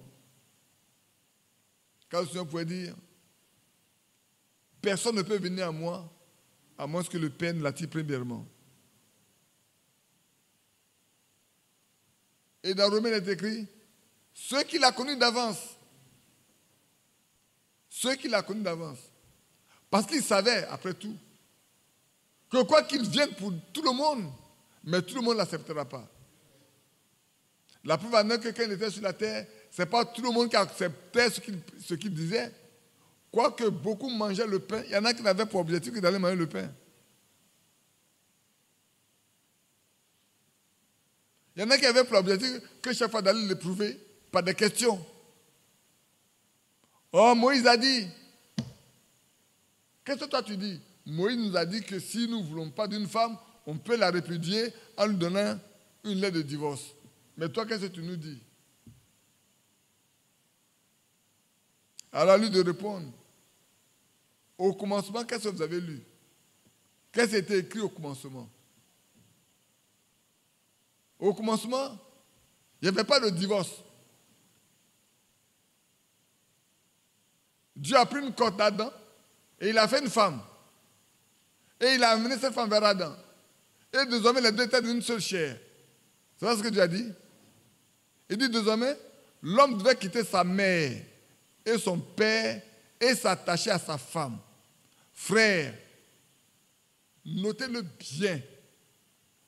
Car le Seigneur pouvait dire, personne ne peut venir à moi, à moins que le Père ne l'attire premièrement. Et dans Romains, il est écrit, ceux qu'il a connus d'avance, parce qu'il savait, après tout, que quoi qu'il vienne pour tout le monde, mais tout le monde ne l'acceptera pas. La preuve en est que quand il était sur la terre, ce n'est pas tout le monde qui acceptait ce qu'il disait. Quoique beaucoup mangeaient le pain, il y en a qui n'avaient pour objectif que d'aller manger le pain. Il y en a qui avaient pour objectif que chaque fois d'aller l'éprouver par des questions. Oh, Moïse a dit. Qu'est-ce que toi tu dis? Moïse nous a dit que si nous ne voulons pas d'une femme, on peut la répudier en lui donnant une lettre de divorce. Mais toi, qu'est-ce que tu nous dis? Alors, lui de répondre. Au commencement, qu'est-ce que vous avez lu? Qu'est-ce qui était écrit au commencement? Au commencement, il n'y avait pas de divorce. Dieu a pris une corde d'Adam et il a fait une femme. Et il a amené cette femme vers Adam. Et désormais, les deux étaient d'une seule chair. C'est ça ce que Dieu a dit? Il dit désormais, l'homme devait quitter sa mère et son père et s'attacher à sa femme. Frère, notez-le bien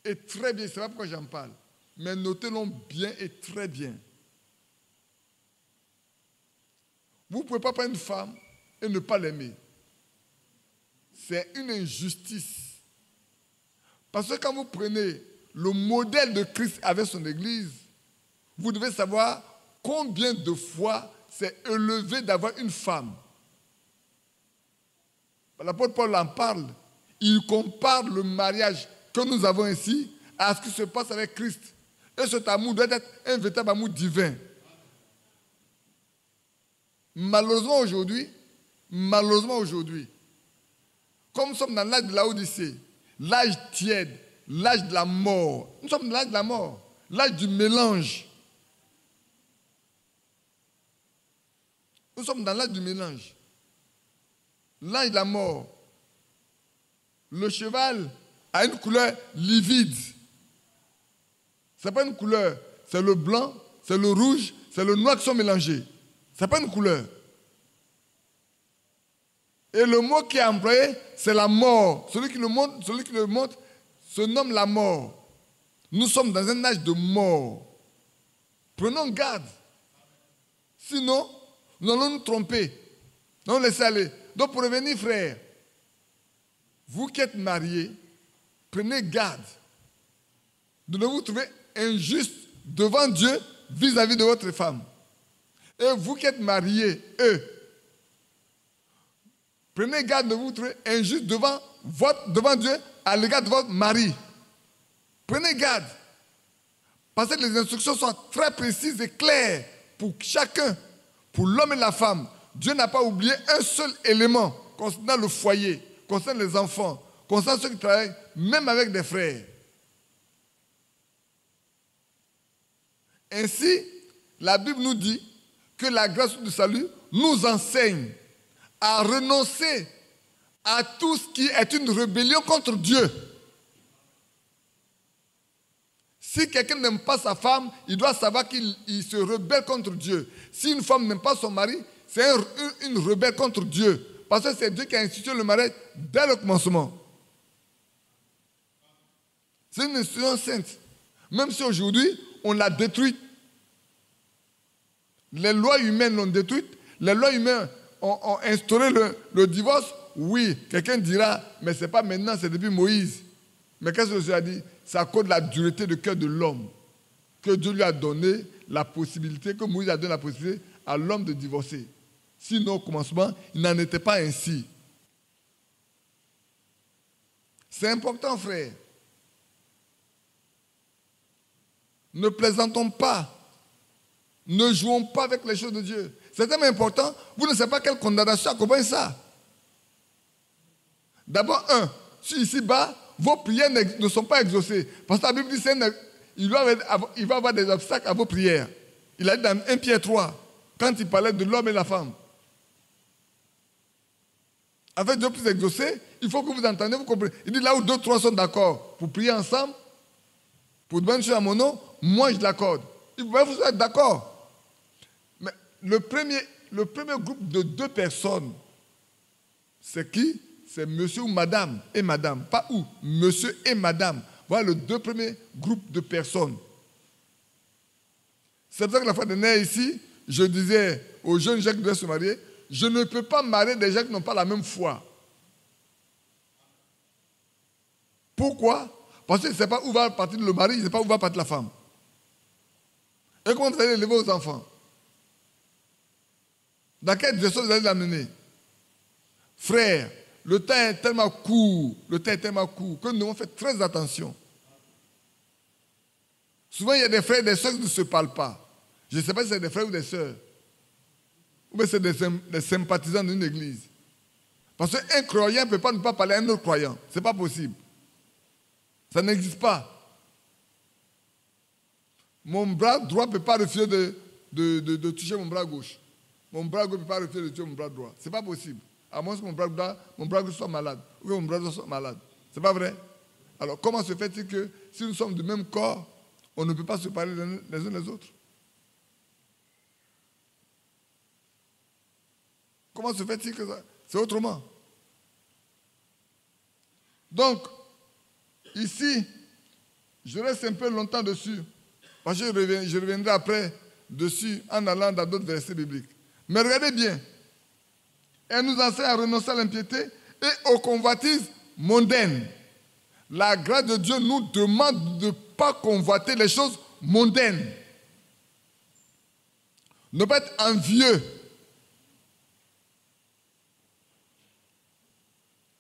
et très bien, c'est pas pourquoi j'en parle, mais notez-le bien et très bien. Vous ne pouvez pas prendre une femme et ne pas l'aimer. C'est une injustice. Parce que quand vous prenez le modèle de Christ avec son Église, vous devez savoir combien de fois c'est élevé d'avoir une femme. L'apôtre Paul en parle. Il compare le mariage que nous avons ici à ce qui se passe avec Christ. Et cet amour doit être un véritable amour divin. Malheureusement aujourd'hui, comme nous sommes dans l'âge de la Odyssée, l'âge tiède, l'âge de la mort, nous sommes dans l'âge de la mort, l'âge du mélange. Nous sommes dans l'âge du mélange. L'âge de la mort. Le cheval a une couleur livide. Ce n'est pas une couleur. C'est le blanc, c'est le rouge, c'est le noir qui sont mélangés. Ce n'est pas une couleur. Et le mot qui est employé, c'est la mort. Celui qui le montre se nomme la mort. Nous sommes dans un âge de mort. Prenons garde. Sinon, nous allons nous tromper. Non, laissez aller. Donc, pour revenir, frère, vous qui êtes mariés, prenez garde de ne vous trouver injuste devant Dieu vis-à-vis de votre femme. Et vous qui êtes mariés, prenez garde de vous trouver injuste devant Dieu à l'égard de votre mari. Prenez garde. Parce que les instructions sont très précises et claires pour chacun, pour l'homme et la femme. Dieu n'a pas oublié un seul élément concernant le foyer, concernant les enfants, concernant ceux qui travaillent, même avec des frères. Ainsi, la Bible nous dit que la grâce du salut nous enseigne à renoncer à tout ce qui est une rébellion contre Dieu. Si quelqu'un n'aime pas sa femme, il doit savoir qu'il se rebelle contre Dieu. Si une femme n'aime pas son mari, c'est une rebelle contre Dieu. Parce que c'est Dieu qui a institué le mariage dès le commencement. C'est une institution sainte. Même si aujourd'hui, on l'a détruite. Les lois humaines l'ont détruite. Les lois humaines ont instauré le divorce. Oui, quelqu'un dira, mais ce n'est pas maintenant, c'est depuis Moïse. Mais qu'est-ce que Dieu a dit? C'est à cause de la dureté de cœur de l'homme que Dieu lui a donné la possibilité, que Moïse a donné la possibilité à l'homme de divorcer. Sinon, au commencement, il n'en était pas ainsi. C'est important, frère. Ne plaisantons pas. Ne jouons pas avec les choses de Dieu. C'est tellement important. Vous ne savez pas quelle condamnation accompagne ça. D'abord, si ici-bas, vos prières ne sont pas exaucées. Parce que la Bible dit qu'il va y avoir des obstacles à vos prières. Il a dit dans 1 Pierre 3, quand il parlait de l'homme et la femme. Afin que Dieu puisse exaucer, il faut que vous entendiez, vous comprenez. Il dit là où 2 3 sont d'accord pour prier ensemble, pour demander une chose à mon nom, moi je l'accorde. Il faut que vous soyez d'accord. Mais le premier groupe de 2 personnes, c'est qui? C'est monsieur ou madame et madame. Pas où, monsieur et madame. Voilà les 2 premiers groupes de personnes. C'est pour ça que la fois dernière ici, je disais aux jeunes gens qui doivent se marier, je ne peux pas marier des gens qui n'ont pas la même foi. Pourquoi? Parce que je ne sais pas où va partir le mari, je ne sais pas où va partir la femme. Et comment vous allez élever vos enfants? Dans quelle direction vous allez l'amener? Frère, le temps est tellement court, que nous devons faire très attention. Souvent, il y a des frères et des sœurs qui ne se parlent pas. Je ne sais pas si c'est des frères ou des sœurs. Ou bien c'est des sympathisants d'une église. Parce qu'un croyant ne peut pas ne pas parler à un autre croyant. Ce n'est pas possible. Ça n'existe pas. Mon bras droit ne peut pas refuser de toucher mon bras gauche. Mon bras gauche ne peut pas refuser de toucher mon bras droit. Ce n'est pas possible. À moins que mon bras gauche soit malade. Ou mon bras droit soit malade. Ce n'est pas vrai? Alors, comment se fait-il que si nous sommes du même corps, on ne peut pas se parler les uns les autres? Comment se fait-il que ça? C'est autrement. Donc, ici, je reste un peu longtemps dessus. Parce que je reviendrai après dessus en allant dans d'autres versets bibliques. Mais regardez bien. Elle nous enseigne à renoncer à l'impiété et aux convoitises mondaines. La grâce de Dieu nous demande de ne pas convoiter les choses mondaines. Ne pas être envieux.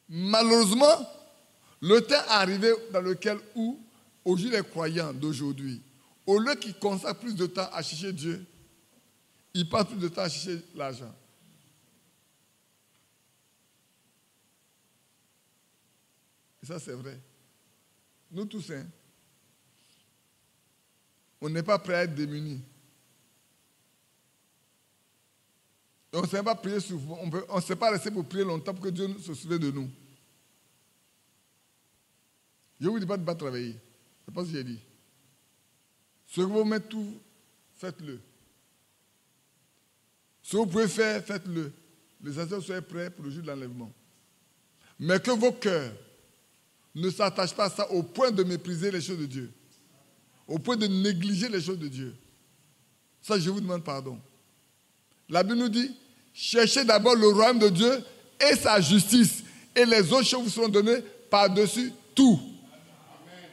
Malheureusement, le temps est arrivé dans lequel aujourd'hui les croyants d'aujourd'hui, au lieu qu'ils consacrent plus de temps à chercher Dieu, ils passent plus de temps à chercher l'argent. Et ça, c'est vrai. Nous tous, on n'est pas prêt à être démunis. On ne sait pas prier souvent, on ne sait pas rester pour prier longtemps pour que Dieu se souvienne de nous. Je ne vous dis pas de ne pas travailler. C'est pas ce que j'ai dit. Ce que vous mettez tout, faites-le. Ce que vous pouvez faire, faites-le. Les assassins soient prêts pour le jour de l'enlèvement. Mais que vos cœurs ne s'attachent pas à ça au point de mépriser les choses de Dieu. Au point de négliger les choses de Dieu. Ça, je vous demande pardon. La Bible nous dit, cherchez d'abord le royaume de Dieu et sa justice, et les autres choses vous seront données par-dessus tout. Amen.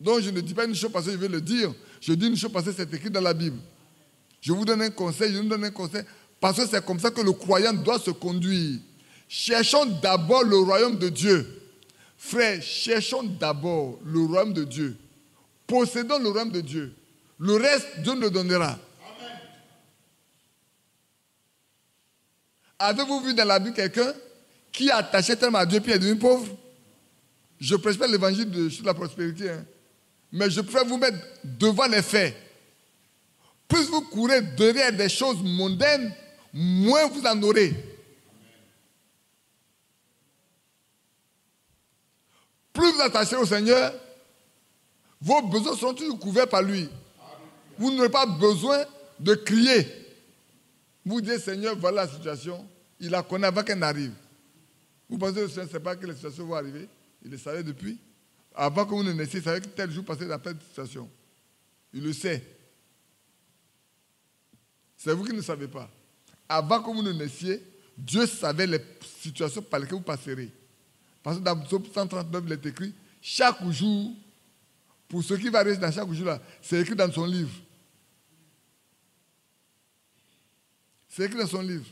Donc je ne dis pas une chose parce que je vais le dire, je dis une chose parce que c'est écrit dans la Bible. Je vous donne un conseil, parce que c'est comme ça que le croyant doit se conduire. Cherchons d'abord le royaume de Dieu. Frères, cherchons d'abord le royaume de Dieu. Possédons le royaume de Dieu. Le reste, Dieu nous le donnera. Amen. Avez-vous vu dans la Bible quelqu'un qui a attaché tellement à Dieu puis est devenu pauvre? Je ne prêche pas l'évangile sur la prospérité, mais je préfère vous mettre devant les faits. Plus vous courez derrière des choses mondaines, moins vous en aurez. Amen. Plus vous attachez au Seigneur, vos besoins seront toujours couverts par lui. Vous n'aurez pas besoin de crier. Vous dites, Seigneur, voilà la situation. Il la connaît avant qu'elle n'arrive. Vous pensez que le Seigneur ne sait pas que les situations vont arriver? Il le savait depuis. Avant que vous ne naissiez, il savait que tel jour passait dans telle situation. Il le sait. C'est vous qui ne savez pas. Avant que vous ne naissiez, Dieu savait les situations par lesquelles vous passerez. Parce que dans Psaume 139, il est écrit, chaque jour, pour ce qui va arriver dans chaque jour-là, c'est écrit dans son livre. C'est écrit dans son livre.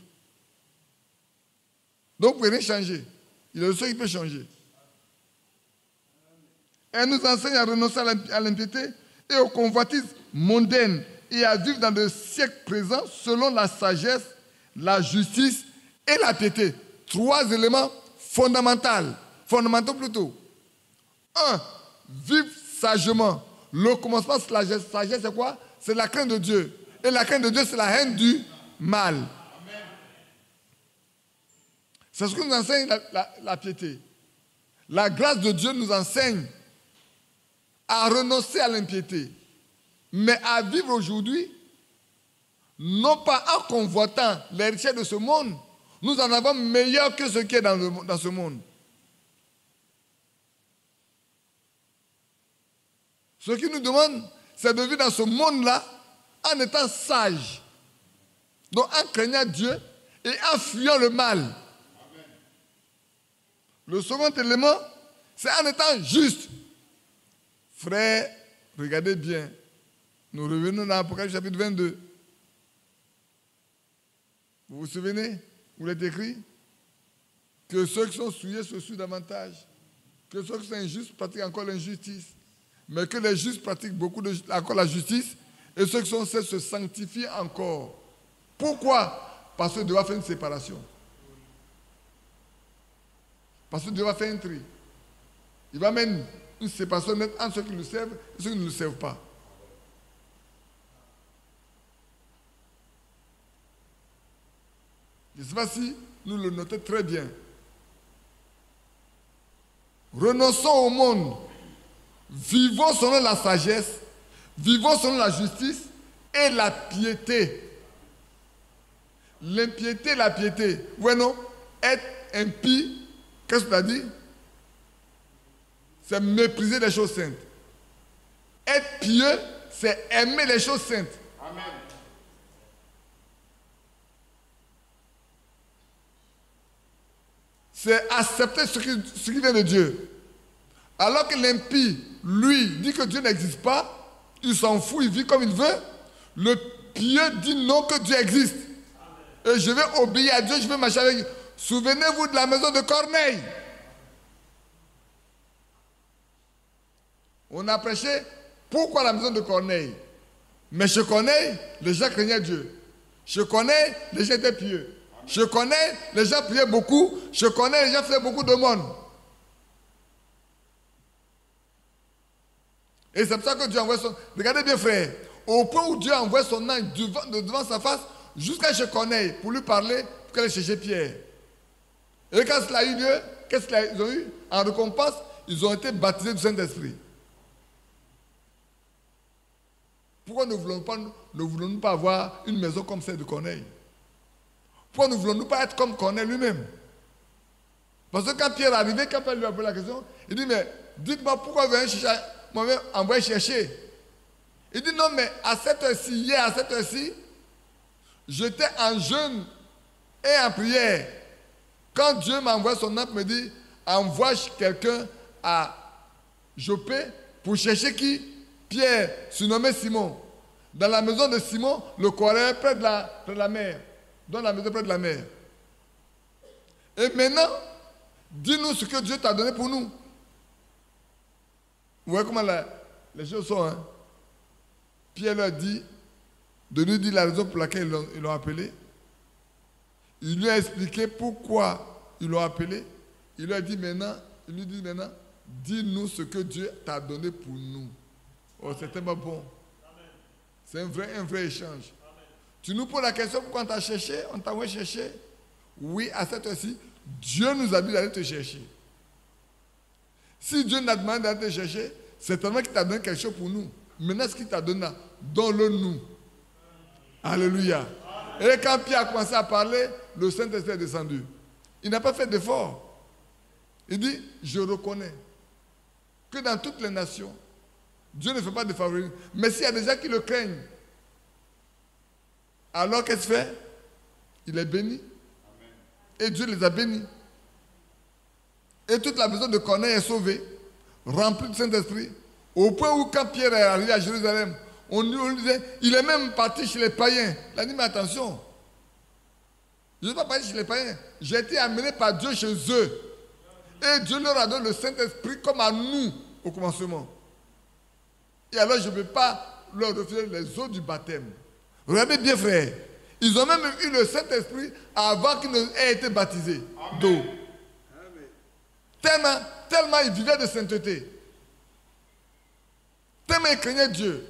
Donc, vous ne pouvez rien changer. Il est le seul qui peut changer. Elle nous enseigne à renoncer à l'impiété et aux convoitises mondaines et à vivre dans le siècle présent selon la sagesse, la justice et la piété. 3 éléments fondamentaux plutôt. 1. Vivre sagement. Le commencement, c'est la sagesse, c'est quoi? C'est la crainte de Dieu. Et la crainte de Dieu, c'est la haine du mal. Amen. C'est ce que nous enseigne la piété. La grâce de Dieu nous enseigne à renoncer à l'impiété, mais à vivre aujourd'hui, non pas en convoitant les richesses de ce monde, nous en avons meilleur que ce qui est dans ce monde. Ce qui nous demande, c'est de vivre dans ce monde-là en étant sage. Donc en craignant Dieu et en fuyant le mal. Amen. Le second élément, c'est en étant juste. Frères, regardez bien. Nous revenons dans Apocalypse chapitre 22. Vous vous souvenez? Vous l'avez écrit? Que ceux qui sont souillés se souillent davantage. Que ceux qui sont injustes pratiquent encore l'injustice. Mais que les justes pratiquent encore la justice. Et ceux qui sont saints se sanctifient encore. Pourquoi? Parce que Dieu va faire une séparation. Parce que Dieu va faire un tri. Il va mettre une séparation nette entre ceux qui le servent et ceux qui ne le servent pas. Je ne sais pas si nous le notons très bien. Renonçons au monde. Vivons selon la sagesse. Vivons selon la justice et la piété. L'impiété et la piété. Ouais, non? Être impie, qu'est-ce que tu as dit? C'est mépriser les choses saintes. Être pieux, c'est aimer les choses saintes. Amen. C'est accepter ce qui vient de Dieu. Alors que l'impie, lui, dit que Dieu n'existe pas, il s'en fout, il vit comme il veut. Le pieux dit non, que Dieu existe. Amen. Et je vais obéir à Dieu, je vais marcher avec Dieu. Souvenez-vous de la maison de Corneille. On a prêché pourquoi la maison de Corneille. Mais chez Corneille, les gens craignaient Dieu. Chez Corneille, les gens étaient pieux. Je connais, les gens priaient beaucoup. Je connais, les gens faisaient beaucoup de monde. Et c'est pour ça que Dieu envoie son... Regardez bien, frère. Au point où Dieu envoie son ange devant sa face, jusqu'à chez Corneille, pour lui parler, pour qu'elle cherche Pierre. Et quand cela a eu lieu, qu'est-ce qu'ils ont eu? En récompense, ils ont été baptisés du Saint-Esprit. Pourquoi ne voulons-nous pas avoir une maison comme celle de Corneille? Pourquoi ne voulons-nous pas être comme Corneille lui-même? Parce que quand Pierre est arrivé, quand Pierre lui a posé la question, il dit, mais dites-moi pourquoi vous venez chercher, moi-même envoyer chercher. Il dit, non, mais à cette heure-ci, hier à cette heure-ci, j'étais en jeûne et en prière. Quand Dieu m'envoie son âme, me dit, envoie quelqu'un à Joppé pour chercher qui? Pierre, surnommé Simon. Dans la maison de Simon, le Corée près de la mer. Dans la maison près de la mer. Et maintenant, dis-nous ce que Dieu t'a donné pour nous. Vous voyez comment les choses sont, hein? Pierre leur dit, de lui dire la raison pour laquelle ils l'ont appelé. Il lui a expliqué pourquoi ils l'ont appelé. Il lui dit maintenant, dis-nous ce que Dieu t'a donné pour nous. Oh, c'est tellement bon. C'est un vrai échange. Tu nous poses la question pourquoi on t'a cherché, on t'a envoyé chercher. Oui, à cette heure-ci, Dieu nous a dit d'aller te chercher. Si Dieu nous a demandé d'aller te chercher, c'est tellement qu'il t'a donné quelque chose pour nous. Maintenant, ce qu'il t'a donné, donne-le nous. Alléluia. Et quand Pierre a commencé à parler, le Saint-Esprit est descendu. Il n'a pas fait d'effort. Il dit, je reconnais que dans toutes les nations, Dieu ne fait pas de favoritisme. Mais s'il y a des gens qui le craignent, alors qu'est-ce qu'il fait? Il est béni. Et Dieu les a bénis. Et toute la maison de Corneille est sauvée, remplie du Saint-Esprit, au point où quand Pierre est arrivé à Jérusalem, on lui disait, il est même parti chez les païens. Il a dit, mais attention, je ne suis pas parti chez les païens, j'ai été amené par Dieu chez eux. Et Dieu leur a donné le Saint-Esprit comme à nous au commencement. Et alors je ne peux pas leur refuser les eaux du baptême. Regardez bien, frère. Ils ont même eu le Saint-Esprit avant qu'ils n'aient été baptisés d'eau. Tellement ils vivaient de sainteté. Tellement ils craignaient Dieu.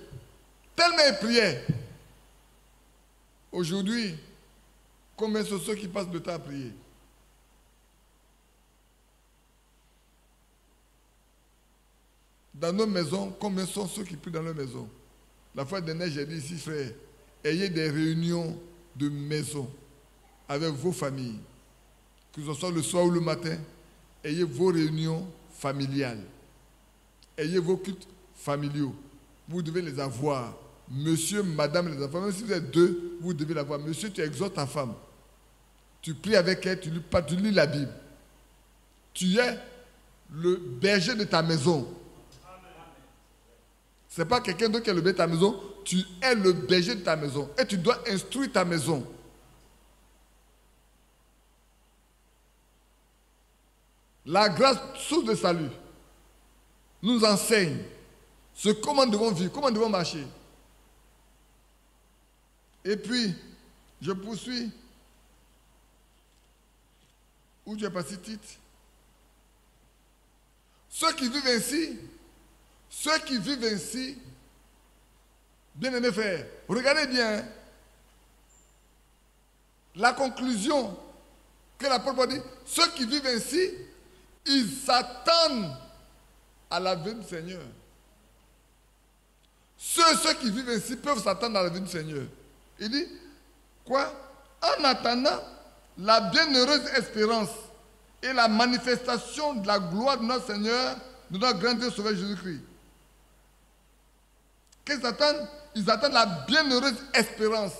Tellement ils priaient. Aujourd'hui, combien sont ceux qui passent le temps à prier? Dans nos maisons, combien sont ceux qui prient dans leur maison? La fois dernière, j'ai dit ici, frère, ayez des réunions de maison avec vos familles. Que ce soit le soir ou le matin, ayez vos réunions familiales. Ayez vos cultes familiaux. Vous devez les avoir. Monsieur, madame, les enfants, même si vous êtes deux, vous devez l'avoir. Monsieur, tu exhortes ta femme. Tu pries avec elle, tu lis la Bible. Tu es le berger de ta maison. Ce n'est pas quelqu'un d'autre qui est le berger de ta maison. Tu es le berger de ta maison. Et tu dois instruire ta maison. La grâce, source de salut, nous enseigne comment nous devons vivre, comment nous devons marcher. Et puis, je poursuis. Où tu es passé, Tite? Ceux qui vivent ainsi, bien-aimés frères, regardez bien la conclusion que l'apôtre dit. Ceux qui vivent ainsi, ils s'attendent à la venue du Seigneur. Ceux qui vivent ainsi peuvent s'attendre à la venue du Seigneur. Il dit, quoi? En attendant la bienheureuse espérance et la manifestation de la gloire de notre Seigneur, de notre grand Dieu sauveur Jésus-Christ. Qu'est-ce qu'ils attendent? Ils attendent la bienheureuse espérance.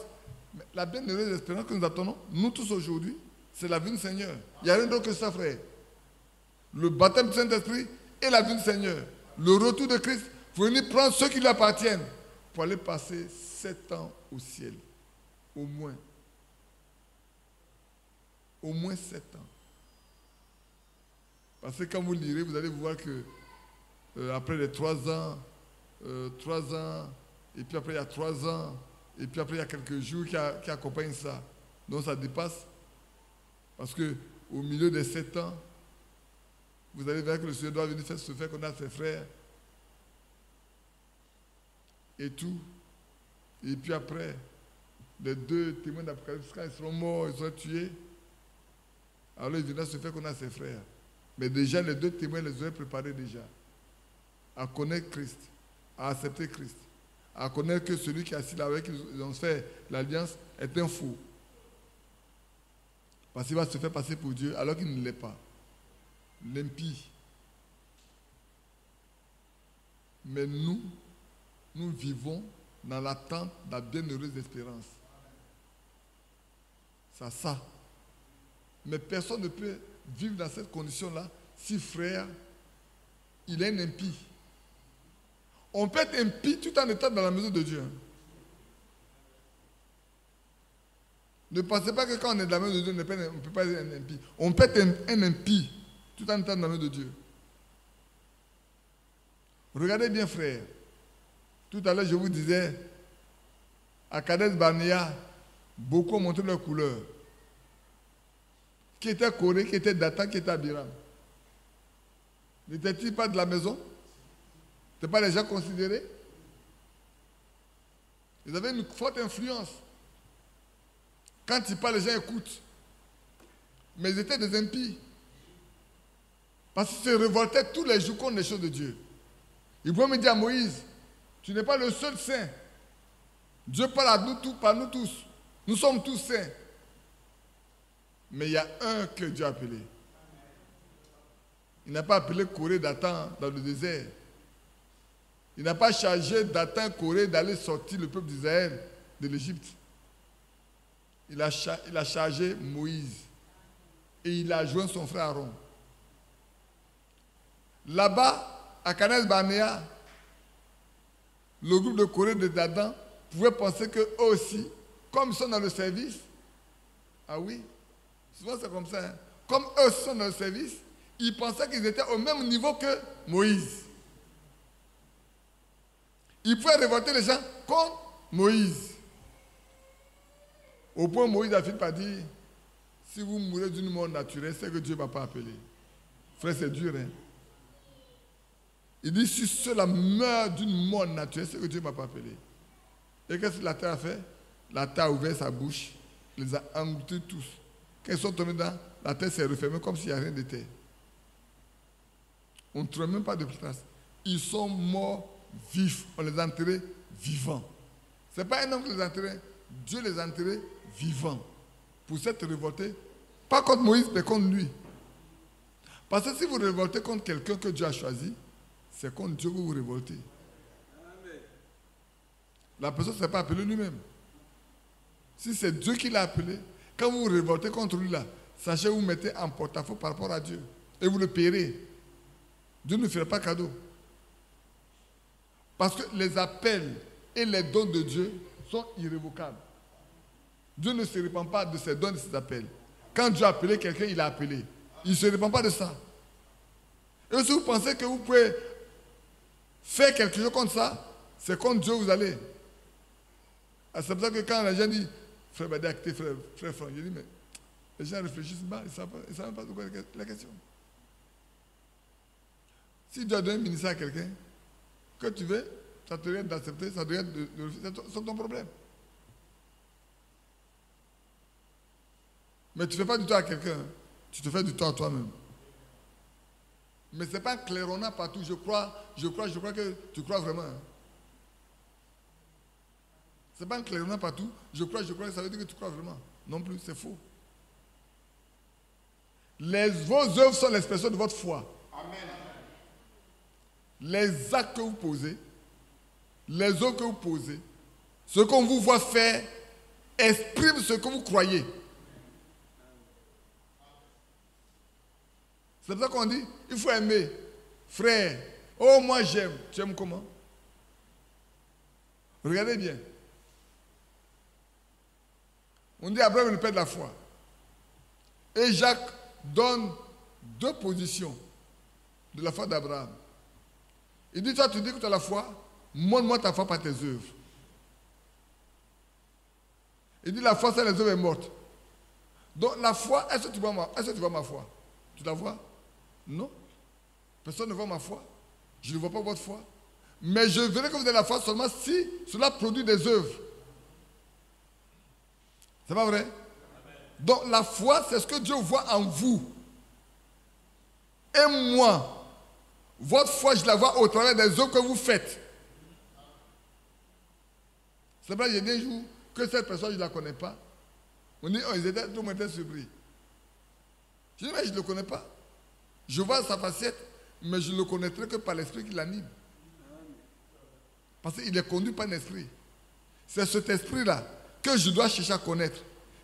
Mais la bienheureuse espérance que nous attendons, nous tous aujourd'hui, c'est la venue du Seigneur. Il n'y a rien d'autre que ça, frère. Le baptême du Saint-Esprit et la venue du Seigneur. Le retour de Christ pour venir prendre ceux qui lui appartiennent pour aller passer 7 ans au ciel. Au moins. Au moins 7 ans. Parce que quand vous lirez, vous allez voir que après les 3 ans, et puis après il y a 3 ans, et puis après il y a quelques jours qui accompagnent ça. Donc ça dépasse. Parce qu'au milieu des 7 ans, vous allez voir que le Seigneur doit venir se faire connaître à ses frères. Et tout. Et puis après, les 2 témoins d'Apocalypse, quand ils seront morts, ils seront tués, alors il viendra se faire connaître à ses frères. Mais déjà, les 2 témoins les auraient préparés déjà. À connaître Christ, à accepter Christ, à connaître que celui qui est assis là avec qui ils ont fait l'alliance est un fou. Parce qu'il va se faire passer pour Dieu alors qu'il ne l'est pas. L'impie. Mais nous vivons dans l'attente de la bienheureuse espérance. C'est ça. Mais personne ne peut vivre dans cette condition-là si, frère, il est un impie. On peut être impie tout en étant dans la maison de Dieu. Ne pensez pas que quand on est dans la maison de Dieu, on ne peut pas être un impie. On peut être un impie tout en étant dans la maison de Dieu. Regardez bien, frère. Tout à l'heure, je vous disais, à Kadesh Barnea, beaucoup ont montré leur couleur. Qui était Corée, qui était Dathan, qui était Abiram. N'étaient-ils pas de la maison? Ce n'étaient pas les gens considérés? Ils avaient une forte influence. Quand ils parlent, les gens écoutent. Mais ils étaient des impies. Parce qu'ils se révoltaient tous les jours contre les choses de Dieu. Ils pouvaient me dire à Moïse, tu n'es pas le seul saint. Dieu parle à nous tous, par nous tous. Nous sommes tous saints. Mais il y a un que Dieu a appelé. Il n'a pas appelé Corée Dathan dans le désert. Il n'a pas chargé Dathan Corée d'aller sortir le peuple d'Israël de l'Égypte. Il a chargé Moïse. Et il a joint son frère Aaron. Là-bas, à Kadesh Barnea, le groupe de Corée de Dathan pouvait penser qu'eux aussi, comme ils sont dans le service, ah oui, souvent c'est comme ça, hein, comme eux sont dans le service, ils pensaient qu'ils étaient au même niveau que Moïse. Ils pouvaient révolter les gens contre Moïse. Au point où Moïse a fini par dire, si vous mourrez d'une mort naturelle, c'est que Dieu ne va pas appeler. Frère, c'est dur, hein. Il dit, si cela meurt d'une mort naturelle, c'est que Dieu ne m'a pas appelé. Et qu'est-ce que la terre a fait? La terre a ouvert sa bouche, les a engloutis tous. Quand ils sont tombés dedans, la terre s'est refermée comme s'il n'y a rien de terre. On ne trouve même pas de place. Ils sont morts vifs. On les a enterrés vivants. Ce n'est pas un homme qui les a enterrés. Dieu les a enterrés vivants. Pour s'être révoltés, pas contre Moïse, mais contre lui. Parce que si vous révoltez contre quelqu'un que Dieu a choisi, c'est contre Dieu que vous révoltez. Amen. La personne ne s'est pas appelée lui-même. Si c'est Dieu qui l'a appelé, quand vous vous révoltez contre lui là, sachez que vous mettez en porte-à-faux par rapport à Dieu. Et vous le paierez. Dieu ne ferait pas cadeau. Parce que les appels et les dons de Dieu sont irrévocables. Dieu ne se répand pas de ses dons et de ses appels. Quand Dieu a appelé quelqu'un, il a appelé. Il ne se répand pas de ça. Et si vous pensez que vous pouvez faire quelque chose comme ça, c'est contre Dieu vous allez. C'est pour ça que quand les gens disent, frère Badi, frère Franck, je dis, mais les gens réfléchissent mal, ils ne savent pas de quoi est la question. Si Dieu a donné un ministère à quelqu'un, que tu veux, ça te regarde d'accepter, ça te regarde de refuser, c'est ton problème. Mais tu ne fais pas du tort à quelqu'un, tu te fais du tort à toi-même. Mais ce n'est pas claironnant partout, je crois que tu crois vraiment. Ce n'est pas claironnant partout, je crois, ça veut dire que tu crois vraiment. Non plus, c'est faux. Vos œuvres sont l'expression de votre foi. Amen. Les actes que vous posez, les œuvres que vous posez, ce qu'on vous voit faire, exprime ce que vous croyez. C'est pour ça qu'on dit, il faut aimer. Frère, oh moi j'aime. Tu aimes comment? Regardez bien. On dit Abraham est le père de la foi. Et Jacques donne deux positions de la foi d'Abraham. Il dit, toi tu dis que tu as la foi, montre-moi ta foi par tes œuvres. Il dit, la foi sans les œuvres est morte. Donc la foi, est-ce que tu vois ma foi? Tu la vois? Non. Personne ne voit ma foi. Je ne vois pas votre foi. Mais je verrai que vous avez la foi seulement si cela produit des œuvres. C'est pas vrai? Donc la foi, c'est ce que Dieu voit en vous. Et moi, votre foi, je la vois au travers des œuvres que vous faites. C'est vrai, il y a des jours que cette personne, je ne la connais pas. On dit, oh, tout le monde était surpris. Je dis, mais je ne le connais pas. Je vois sa facette, mais je ne le connaîtrai que par l'esprit qui l'anime. Parce qu'il est conduit par un esprit. C'est cet esprit-là que je dois chercher à connaître.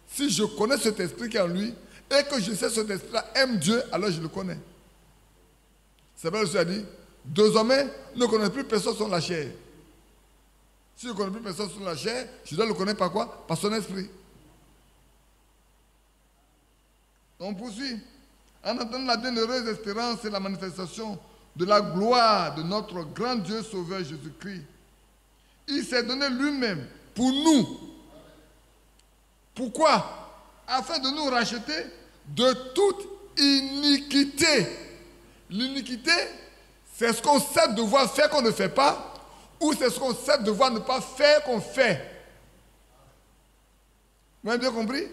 Si je connais cet esprit qui est en lui, et que je sais que cet esprit-là aime Dieu, alors je le connais. C'est vrai, Jésus a dit, désormais, ne connais plus personne sur la chair. Si je ne connais plus personne sur la chair, je dois le connaître par quoi? Par son esprit. On poursuit. En attendant la bienheureuse espérance et la manifestation de la gloire de notre grand Dieu Sauveur Jésus-Christ. Il s'est donné lui-même pour nous. Pourquoi? Afin de nous racheter de toute iniquité. L'iniquité, c'est ce qu'on sait devoir faire qu'on ne fait pas, ou c'est ce qu'on sait devoir ne pas faire qu'on fait. Vous avez bien compris?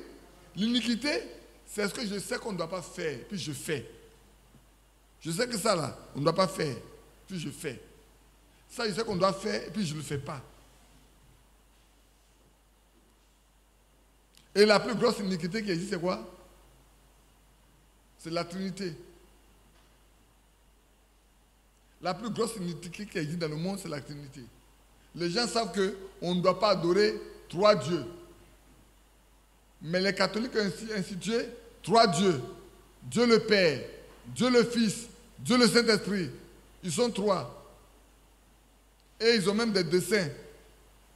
L'iniquité, c'est ce que je sais qu'on ne doit pas faire, puis je fais. Je sais que ça là, on ne doit pas faire, puis je fais. Ça, je sais qu'on doit faire, et puis je ne le fais pas. Et la plus grosse iniquité qui existe, c'est quoi? C'est la Trinité. La plus grosse iniquité qui existe dans le monde, c'est la Trinité. Les gens savent qu'on ne doit pas adorer trois dieux. Mais les catholiques ont institué trois dieux. Dieu le Père, Dieu le Fils, Dieu le Saint-Esprit. Ils sont trois. Et ils ont même des dessins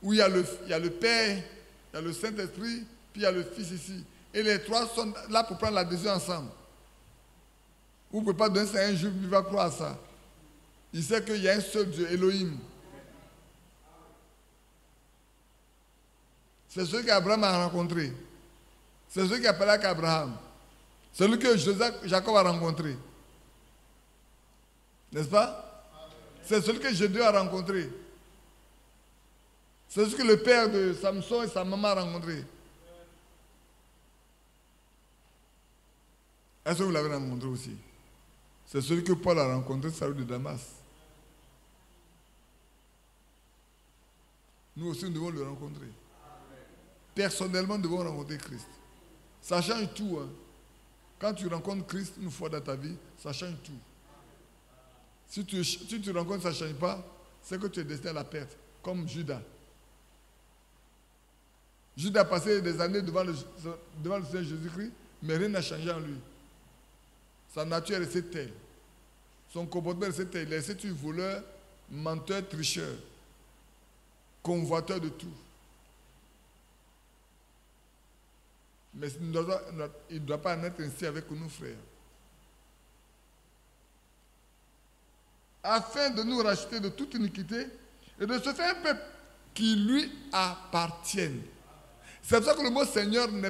où il y a le Père, il y a le Saint-Esprit, puis il y a le Fils ici. Et les trois sont là pour prendre la décision ensemble. Vous ne pouvez pas donner ça à un juif, il va croire à ça. Il sait qu'il y a un seul Dieu, Elohim. C'est celui qu'Abraham a rencontré. C'est celui qui appelait avec Abraham. C'est celui que Jacob a rencontré. N'est-ce pas? C'est celui que Gédéon a rencontré. C'est celui que le père de Samson et sa maman a rencontré. Est-ce que vous l'avez rencontré aussi? C'est celui que Paul a rencontré, Saül de Damas. Nous aussi, nous devons le rencontrer. Personnellement, nous devons rencontrer Christ. Ça change tout. Hein. Quand tu rencontres Christ une fois dans ta vie, ça change tout. Si tu rencontres, ça ne change pas, c'est que tu es destiné à la perte, comme Judas. Judas a passé des années devant le Seigneur Jésus-Christ, mais rien n'a changé en lui. Sa nature est restée telle. Son comportement est resté tel. Il est resté un voleur, menteur, tricheur. convoiteur de tout. Mais il ne doit pas en être ainsi avec nous, frères. Afin de nous racheter de toute iniquité et de se faire un peuple qui lui appartienne. C'est pour ça que le mot Seigneur ne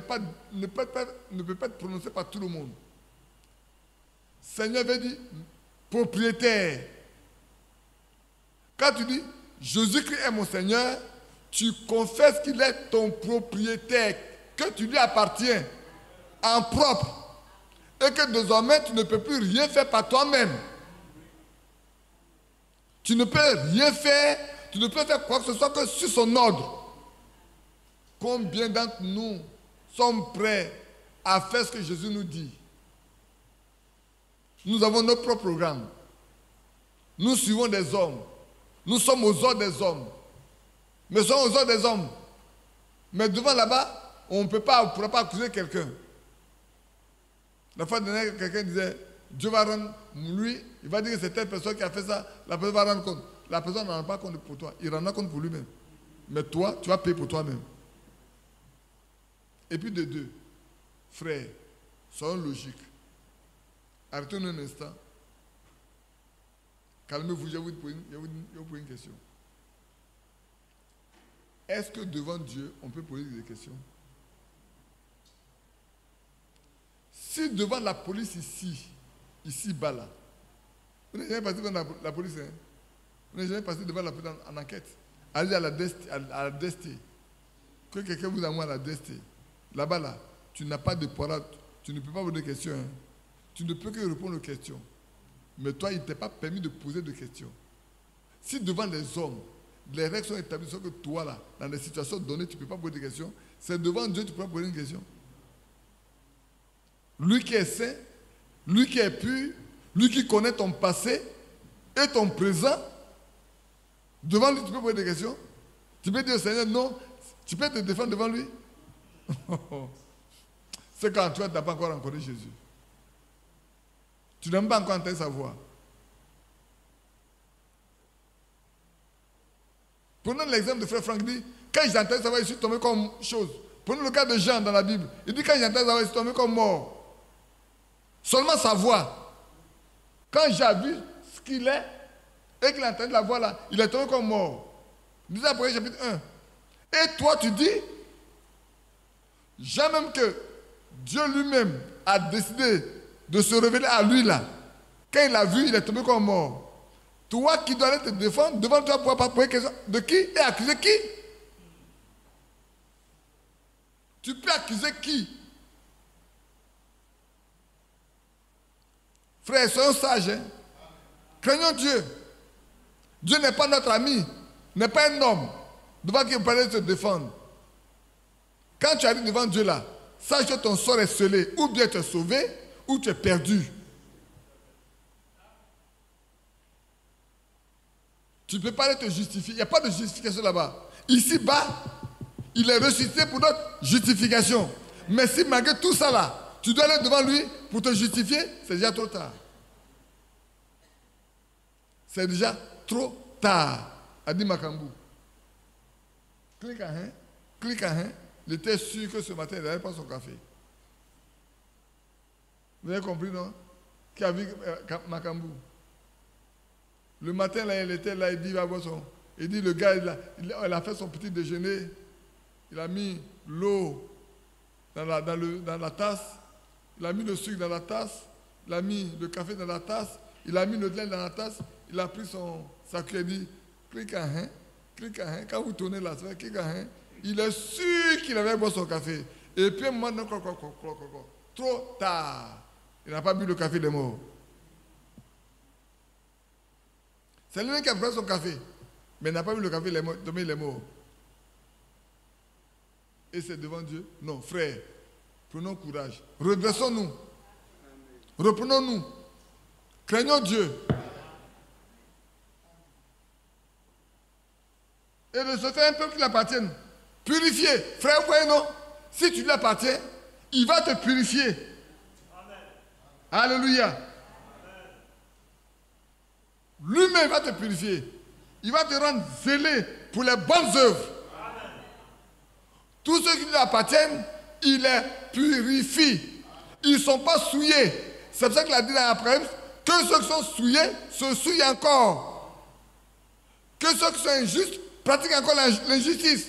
peut pas être prononcé par tout le monde. Seigneur veut dire propriétaire. Quand tu dis Jésus-Christ est mon Seigneur, tu confesses qu'il est ton propriétaire, que tu lui appartiens en propre et que désormais tu ne peux plus rien faire par toi-même. Tu ne peux rien faire, tu ne peux faire quoi que ce soit que sur son ordre. Combien d'entre nous sommes prêts à faire ce que Jésus nous dit? Nous avons nos propres programmes. Nous suivons des hommes. Nous sommes aux ordres des hommes. Mais sommes aux ordres des hommes. Mais devant là-bas, on ne pourra pas accuser quelqu'un. La fois dernière, quelqu'un disait, Dieu va rendre, lui, il va dire que c'est telle personne qui a fait ça, la personne va rendre compte. La personne n'en rend pas compte pour toi, il rendra compte pour lui-même. Mais toi, tu vas payer pour toi-même. Et puis de deux, frères, soyons logiques. Arrêtons-nous un instant. Calmez-vous, je vais vous poser une question. Est-ce que devant Dieu, on peut poser des questions? Si devant la police ici bas là, vous n'êtes jamais passé devant la police, hein? Vous n'êtes jamais passé devant la police en enquête. Allez à la DST. Que quelqu'un vous envoie à la DST. Là-bas là, tu n'as pas de parole, tu ne peux pas poser de questions. Hein? Tu ne peux que répondre aux questions. Mais toi, il ne t'est pas permis de poser de questions. Si devant les hommes, les règles sont établies, sauf que toi là, dans des situations données, tu ne peux pas poser de questions, c'est devant Dieu que tu peux poser une question. Lui qui est saint, lui qui est pur, lui qui connaît ton passé et ton présent, devant lui, tu peux poser des questions. Tu peux dire au Seigneur, non, tu peux te défendre devant lui. C'est quand toi, tu n'as pas encore rencontré Jésus. Tu n'as même pas encore entendu sa voix. Prenons l'exemple de frère Franck, il dit, quand j'entends sa voix, je suis tombé comme chose. Prenons le cas de Jean dans la Bible. Il dit, quand j'entends sa voix, je suis tombé comme mort. Seulement sa voix. Quand j'ai vu ce qu'il est, et qu'il a entendu la voix là, il est tombé comme mort. Il dit après chapitre 1. Et toi tu dis, Jean même que Dieu lui-même a décidé de se révéler à lui là. Quand il l'a vu, il est tombé comme mort. Toi qui dois aller te défendre, devant toi, pour pas poser question de qui et accuser qui? Tu peux accuser qui? Frères, soyons sages. Hein? Craignons Dieu. Dieu n'est pas notre ami, n'est pas un homme devant qui vous parlez de se défendre. Quand tu arrives devant Dieu là, sache que ton sort est scellé. Ou bien tu es sauvé, ou tu es perdu. Tu ne peux pas aller te justifier. Il n'y a pas de justification là-bas. Ici-bas, il est ressuscité pour notre justification. Mais si malgré tout ça là, tu dois aller devant lui pour te justifier, c'est déjà trop tard. C'est déjà trop tard, a dit Makambou. Clique à un. Il était sûr que ce matin, il n'allait pas son café. Vous avez compris, non? Qui a vu Makambou? Le matin, là, il était là, il dit, il va boire son... Il dit, le gars, il a fait son petit déjeuner. Il a mis l'eau dans la tasse. Il a mis le sucre dans la tasse. Il a mis le café dans la tasse. Il a mis le lait dans la tasse. Il a pris sa cuillère, il dit, clique à un. Quand vous tournez là, clique à un. Il est sûr qu'il avait boire son café. Et puis, un moment, trop tard. Il n'a pas bu le café des morts. C'est lui qui a pris son café. Mais il n'a pas bu le café, demain il est mort. Et c'est devant Dieu? Non, frère, prenons courage. Redressons-nous. Reprenons-nous. Craignons Dieu. Et de se faire un peuple qui l'appartienne. Purifié. Frère, vous voyez, non? Si tu lui appartiens, il va te purifier. Amen. Alléluia. Amen. Lui-même va te purifier. Il va te rendre zélé pour les bonnes œuvres. Tous ceux qui lui appartiennent, il les purifie. Ils ne sont pas souillés. C'est pour ça qu'il a dit dans Apocalypse que ceux qui sont souillés se souillent encore. Que ceux qui sont injustes pratiquent encore l'injustice.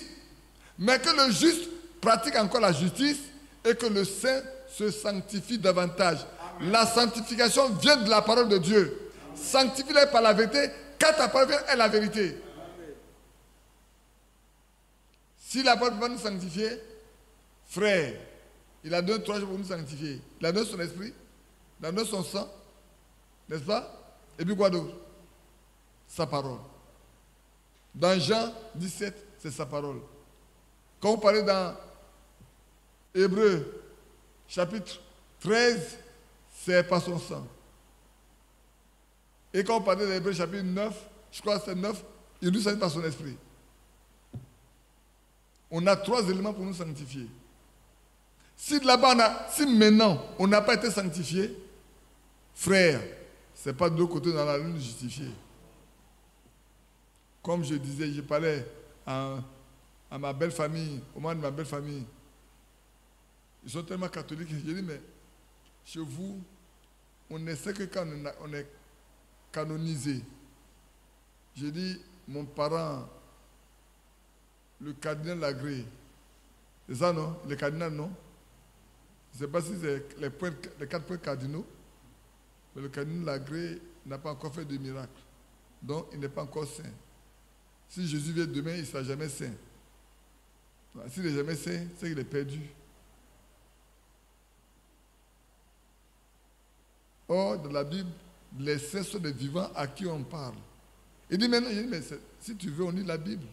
Mais que le juste pratique encore la justice et que le saint se sanctifie davantage. Amen. La sanctification vient de la parole de Dieu. Sanctifie-les par la vérité, car ta parole est la vérité. Amen. Si la parole va nous sanctifier, frère, il a donné 3 jours pour nous sanctifier. Il a donné son esprit, il a donné son sang, n'est-ce pas? Et puis quoi d'autre? Sa parole. Dans Jean 17, c'est sa parole. Quand vous parlez dans Hébreux, chapitre 13, c'est par son sang. Et quand vous parlez d'Hébreux, chapitre 9, je crois que c'est 9, il nous sanctifie par son esprit. On a 3 éléments pour nous sanctifier. Si maintenant on n'a pas été sanctifié, frère, ce n'est pas de l'autre côté dans la lune justifiée. Comme je disais, je parlais à ma belle famille, au moment de ma belle famille. Ils sont tellement catholiques. J'ai dit, mais chez vous, on ne sait que quand on est canonisé. J'ai dit, mon parent, le cardinal Lagré, c'est ça, non? Le cardinal, non? Je ne sais pas si c'est les 4 points cardinaux, mais le cardinal Lagré n'a pas encore fait de miracle. Donc, il n'est pas encore saint. Si Jésus vient demain, il ne sera jamais saint. S'il n'est jamais saint, c'est qu'il est perdu. Or, dans la Bible, les saints sont des vivants à qui on parle. Il dit maintenant, mais si tu veux, on lit la Bible.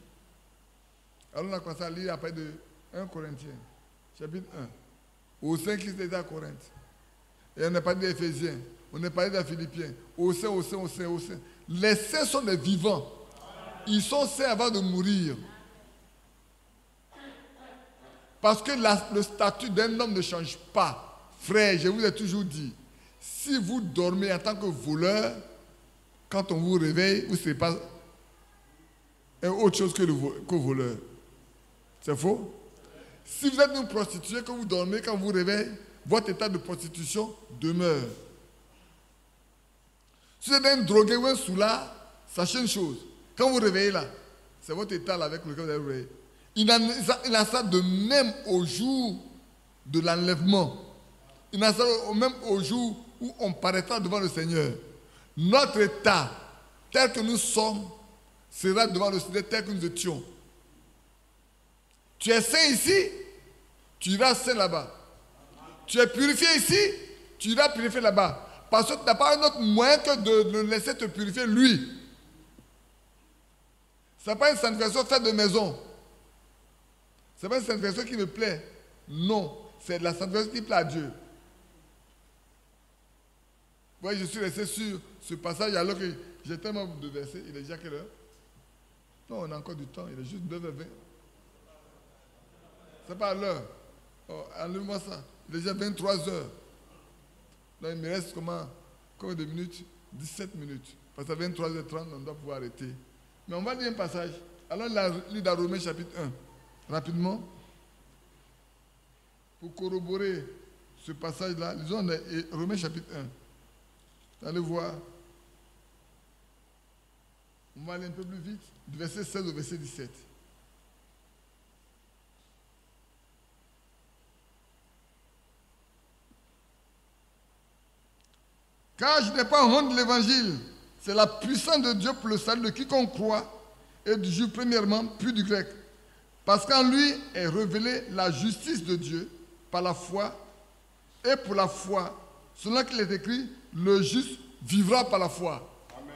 Alors on a commencé à lire après de 1 Corinthiens, chapitre 1. Au sein qui était à Corinthe. Et on n'a pas dit d'Éphésiens, on n'a pas dit de Philippiens. Au sein. Les saints sont des vivants. Ils sont saints avant de mourir. Parce que le statut d'un homme ne change pas. Frère, je vous ai toujours dit, si vous dormez en tant que voleur, quand on vous réveille, vous ne serez pas autre chose que voleur. C'est faux? Si vous êtes une prostituée, que vous dormez, quand vous vous réveillez, votre état de prostitution demeure. Si vous êtes un drogué ou un soulard, sachez une chose. Quand vous vous réveillez là, c'est votre état là avec lequel vous avez réveillé. Il a ça de même au jour de l'enlèvement. Il a ça même au jour où on paraîtra devant le Seigneur. Notre état, tel que nous sommes, sera devant le Seigneur tel que nous étions. Tu es saint ici, tu iras saint là-bas. Tu es purifié ici, tu iras purifié là-bas. Parce que tu n'as pas un autre moyen que de le laisser te purifier lui. Ce n'est pas une sanctification faite de maison. Ce n'est pas une sanctification qui me plaît. Non, c'est la sanctification qui plaît à Dieu. Ouais, je suis resté sur ce passage alors que j'ai tellement de versets. Il est déjà quelle heure? Non, on a encore du temps. Il est juste 9h20. Ce n'est pas à l'heure. Oh, enlève-moi ça. Il est déjà 23h. Donc il me reste combien de minutes? 17 minutes. Parce qu'à 23h30, on doit pouvoir arrêter. Mais on va lire un passage. Alors, lire dans Romains chapitre 1. Rapidement. Pour corroborer ce passage-là, lisons Romains chapitre 1. Allez voir. On va aller un peu plus vite. Du verset 16 au verset 17. Car je n'ai pas honte de l'évangile. C'est la puissance de Dieu pour le salut de quiconque croit, et du juif premièrement, puis du grec. Parce qu'en lui est révélée la justice de Dieu par la foi, et pour la foi, selon qu'il est écrit, le juste vivra par la foi. Amen.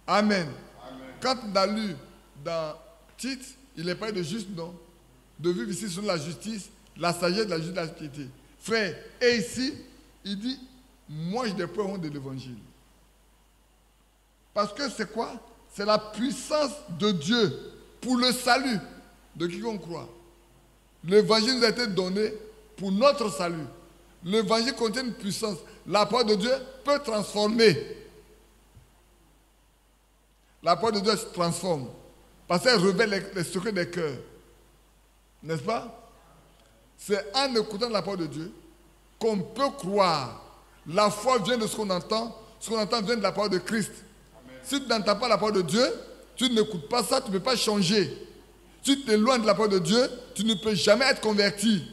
Amen. Amen. Quand on a lu dans Tite, il n'est pas de juste, non. De vivre ici selon la justice, la sagesse, la justice, la piété. Frère, et ici, il dit, moi je n'ai pas honte de l'évangile. Parce que c'est quoi? C'est la puissance de Dieu pour le salut de quiconque croit. L'évangile nous a été donné pour notre salut. L'évangile contient une puissance. La parole de Dieu peut transformer. La parole de Dieu se transforme. Parce qu'elle révèle les secrets des cœurs. N'est-ce pas? C'est en écoutant la parole de Dieu qu'on peut croire. La foi vient de ce qu'on entend vient de la parole de Christ. Amen. Si tu n'entends pas la parole de Dieu, tu n'écoutes pas ça, tu ne peux pas changer. Si tu t'éloignes de la parole de Dieu, tu ne peux jamais être converti. Amen.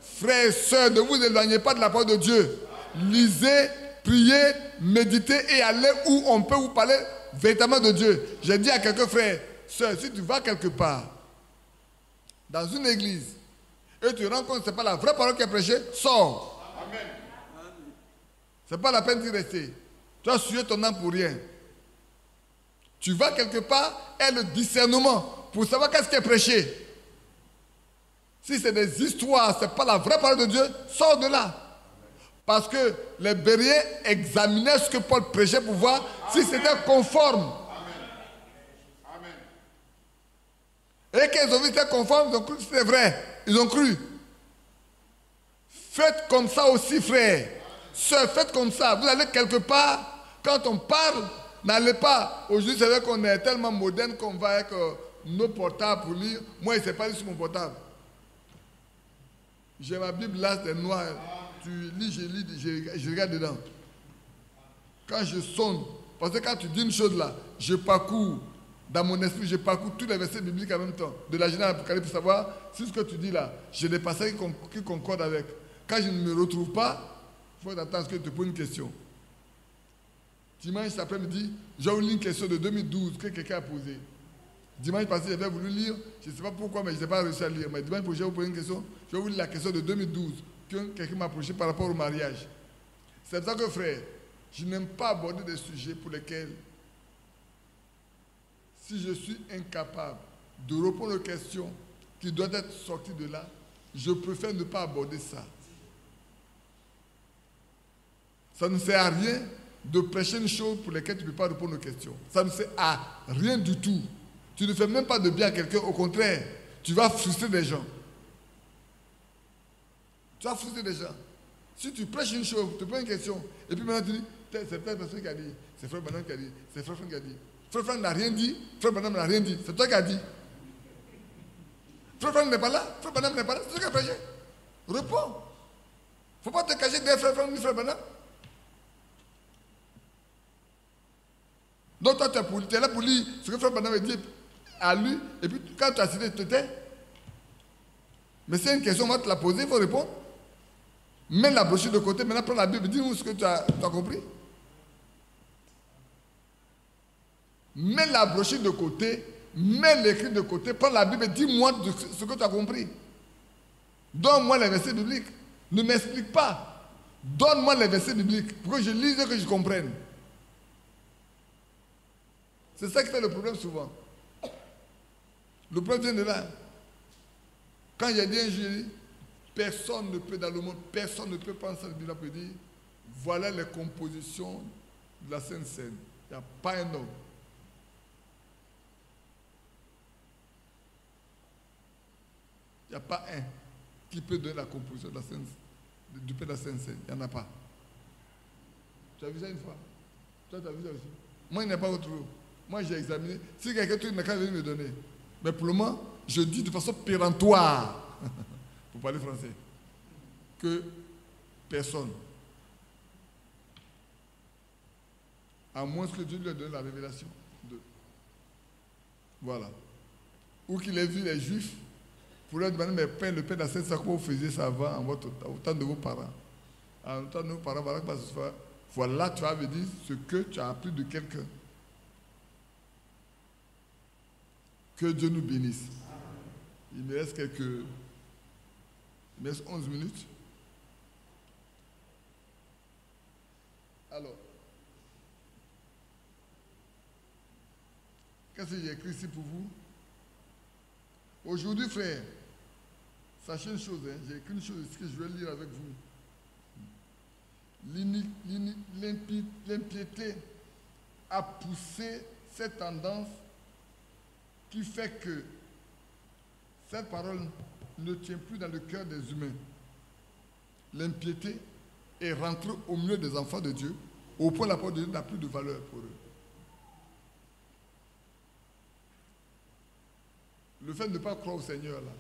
Frères et sœurs, ne vous éloignez pas de la parole de Dieu. Amen. Lisez, priez, méditez et allez où on peut vous parler véritablement de Dieu. J'ai dit à quelques frères, sœurs, si tu vas quelque part, dans une église, et tu te rends compte que ce n'est pas la vraie parole qui est prêchée, sors. Amen. Ce n'est pas la peine d'y rester. Tu as sué ton âme pour rien. Tu vas quelque part, et le discernement pour savoir qu'est-ce qui est prêché. Si c'est des histoires, ce n'est pas la vraie parole de Dieu, sors de là. Parce que les Béréens examinaient ce que Paul prêchait pour voir si c'était conforme. Amen. Et qu'ils ont vu que c'était conforme, ils ont cru que c'était vrai. Ils ont cru. Faites comme ça aussi, frères. Sœurs, faites comme ça. Vous allez quelque part, quand on parle, n'allez pas. Aujourd'hui, c'est vrai qu'on est tellement moderne qu'on va avec nos portables pour lire. Moi, il ne s'est pas lu sur mon portable. J'ai ma Bible là, c'est noir. Tu lis, je regarde dedans. Quand je sonne, parce que quand tu dis une chose là, je parcours, dans mon esprit, je parcours tous les versets bibliques en même temps, de la Genèse à l'Apocalypse, pour savoir si ce que tu dis là, j'ai des passages qui concordent avec. Quand je ne me retrouve pas, il faut attendre que je te pose une question. Dimanche après-midi, j'ai eu une question de 2012 que quelqu'un a posée. Dimanche passé, j'avais voulu lire, je ne sais pas pourquoi, mais je n'ai pas réussi à lire. Mais dimanche prochain, je vais vous poser une question. Je vais vous lire la question de 2012 que quelqu'un m'a approché par rapport au mariage. C'est pour ça que, frère, je n'aime pas aborder des sujets pour lesquels, si je suis incapable de répondre aux questions qui doivent être sorties de là, je préfère ne pas aborder ça. Ça ne sert à rien de prêcher une chose pour laquelle tu ne peux pas répondre aux questions. Ça ne sert à rien du tout. Tu ne fais même pas de bien à quelqu'un, au contraire, tu vas frustrer des gens. Tu vas frustrer des gens. Si tu prêches une chose, tu te poses une question, et puis maintenant tu dis, c'est telle personne qui a dit, c'est Frère Branham qui a dit, c'est Frère Franck qui a dit. Frère Franck n'a rien dit, Frère Branham n'a rien dit, c'est toi qui as dit. Frère Franck n'est pas là, Frère Branham n'est pas là, c'est toi qui as prêché. Réponds. Il ne faut pas te cacher derrière Frère Franck ni Frère Branham. Donc toi, tu es là pour lire ce que Frère Branham a dit à lui, et puis quand tu as cité, tu te tais. Mais c'est une question, on va te la poser, il faut répondre. Mets la brochure de côté, maintenant prends la Bible, dis-nous ce que tu as compris. Mets la brochure de côté, mets l'écrit de côté, prends la Bible et dis-moi ce que tu as compris. Donne-moi les versets bibliques. Ne m'explique pas. Donne-moi les versets bibliques pour que je lise et que je comprenne. C'est ça qui fait le problème souvent. Le problème vient de là. Quand j'ai dit un jour, personne ne peut dans le monde, personne ne peut penser à la Bible et dire, voilà les compositions de la Sainte Seine. Il n'y a pas un homme. Il n'y a pas un qui peut donner la composition de la Sainte, du Père de la Sainte Seine. Il n'y en a pas. Tu as vu ça une fois? Toi, tu as vu ça aussi? Moi, il n'y a pas retrouvé. Moi, j'ai examiné. Si quelqu'un n'a qu'à venir me donner. Mais pour le moment, je dis de façon péremptoire, pour parler français, que personne, à moins que Dieu lui ait donné la révélation de. Voilà. Ou qu'il ait vu les Juifs pour leur demander, mais Père, le Père de la Sainte, comment vous faisiez ça avant, au temps de vos parents. En temps de nos parents, voilà comment ça se fait. Voilà, tu vas me dire ce que tu as appris de quelqu'un. Que Dieu nous bénisse. Il me reste il me reste 11 minutes. Alors, qu'est-ce que j'ai écrit ici pour vous? Aujourd'hui, frère, sachez une chose, hein, j'ai écrit une chose ici que je vais lire avec vous. L'impiété a poussé cette tendance qui fait que cette parole ne tient plus dans le cœur des humains. L'impiété est rentrée au milieu des enfants de Dieu, au point où la parole de Dieu n'a plus de valeur pour eux. le fait de ne pas croire au Seigneur, là,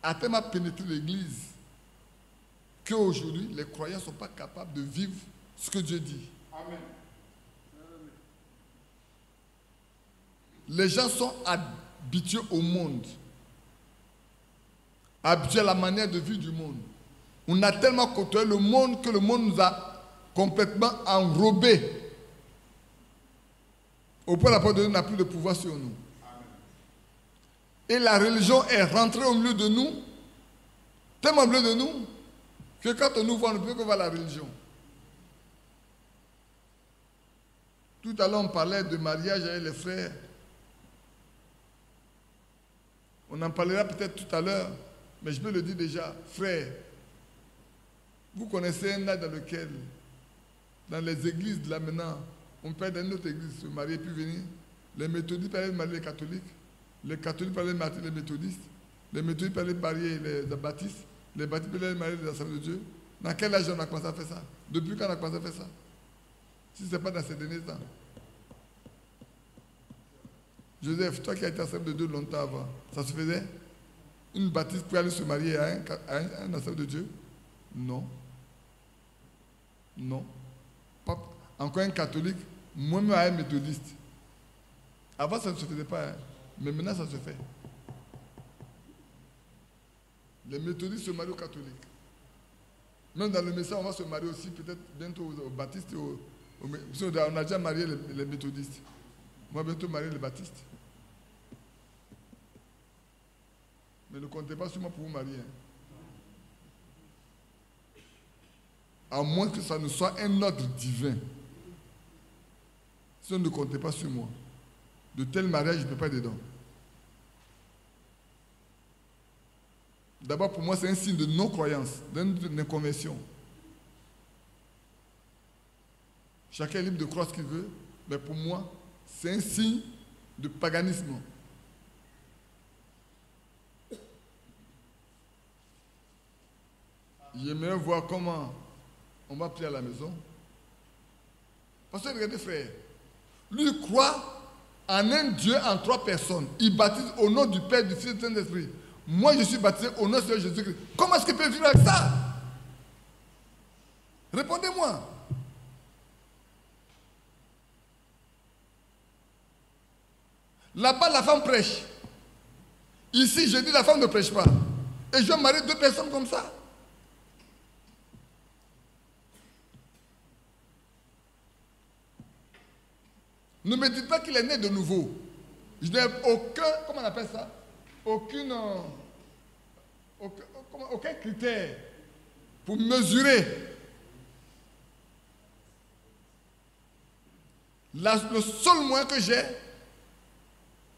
a tellement pénétré l'Église qu'aujourd'hui, les croyants ne sont pas capables de vivre ce que Dieu dit.
Amen.
Les gens sont habitués au monde, habitués à la manière de vivre du monde. On a tellement côtoyé le monde que le monde nous a complètement enrobés. Au point où la parole de Dieu n'a plus de pouvoir sur nous.
Amen.
Et la religion est rentrée au milieu de nous, tellement au milieu de nous, que quand on nous voit, on ne peut que voir la religion. Tout à l'heure, on parlait de mariage avec les frères. On en parlera peut-être tout à l'heure, mais je peux le dire déjà. Frères, vous connaissez un âge dans lequel, dans les églises de là maintenant, on peut dans une autre église se marier puis venir. Les méthodistes peuvent marier les catholiques, les catholiques peuvent marier les méthodistes, les méthodistes peuvent marier les baptistes, les baptistes peuvent marier les assemblées de Dieu. Dans quel âge on a commencé à faire ça? Depuis quand on a commencé à faire ça? Si ce n'est pas dans ces derniers temps. Joseph, toi qui as été assemblée de Dieu longtemps avant, ça se faisait? Une baptiste pouvait aller se marier à un assemblée de Dieu? Non. Non. Pas, encore un catholique, moi-même à un méthodiste. Avant, ça ne se faisait pas, hein, mais maintenant, ça se fait. Les méthodistes se marient aux catholiques. Même dans le message, on va se marier aussi, peut-être bientôt aux baptistes. On a déjà marié les méthodistes. On va bientôt marier les baptistes. Mais ne comptez pas sur moi pour vous marier. Hein. À moins que ça ne soit un ordre divin. Si on ne comptez pas sur moi, de tel mariage, je ne peux pas être dedans. D'abord, pour moi, c'est un signe de non-croyance, d'inconversion. Chacun est libre de croire ce qu'il veut, mais pour moi, c'est un signe de paganisme. J'aimerais voir comment on va prier à la maison. Parce que regardez, frère, lui croit en un Dieu en 3 personnes. Il baptise au nom du Père, du Fils et du Saint-Esprit. Moi, je suis baptisé au nom de Jésus-Christ. Comment est-ce qu'il peut vivre avec ça? Répondez-moi. Là-bas, la femme prêche. Ici, je dis la femme ne prêche pas. Et je vais marier 2 personnes comme ça. Ne me dites pas qu'il est né de nouveau. Je n'ai aucun, comment on appelle ça? Aucun critère pour mesurer le seul moyen que j'ai,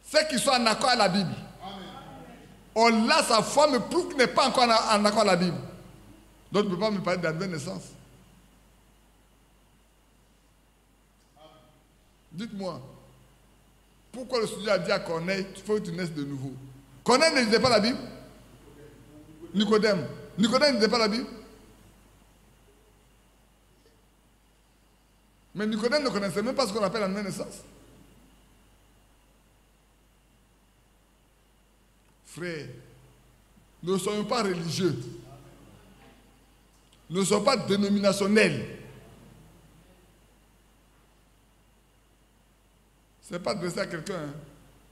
c'est qu'il soit en accord avec la Bible. Or là, sa foi me prouve qu'il n'est pas encore en accord avec la Bible. Donc, tu ne peux pas me parler de la nouvelle naissance. Dites-moi, pourquoi le Seigneur a dit à Corneille, il faut que tu naisses de nouveau? Corneille ne lisait pas la Bible? Nicodème ne lisait pas la Bible? Mais Nicodème ne connaissait même pas ce qu'on appelle la nouvelle naissance. Frère, ne soyons pas religieux. Ne soyons pas dénominationnels. Ce n'est pas adressé à quelqu'un. Hein.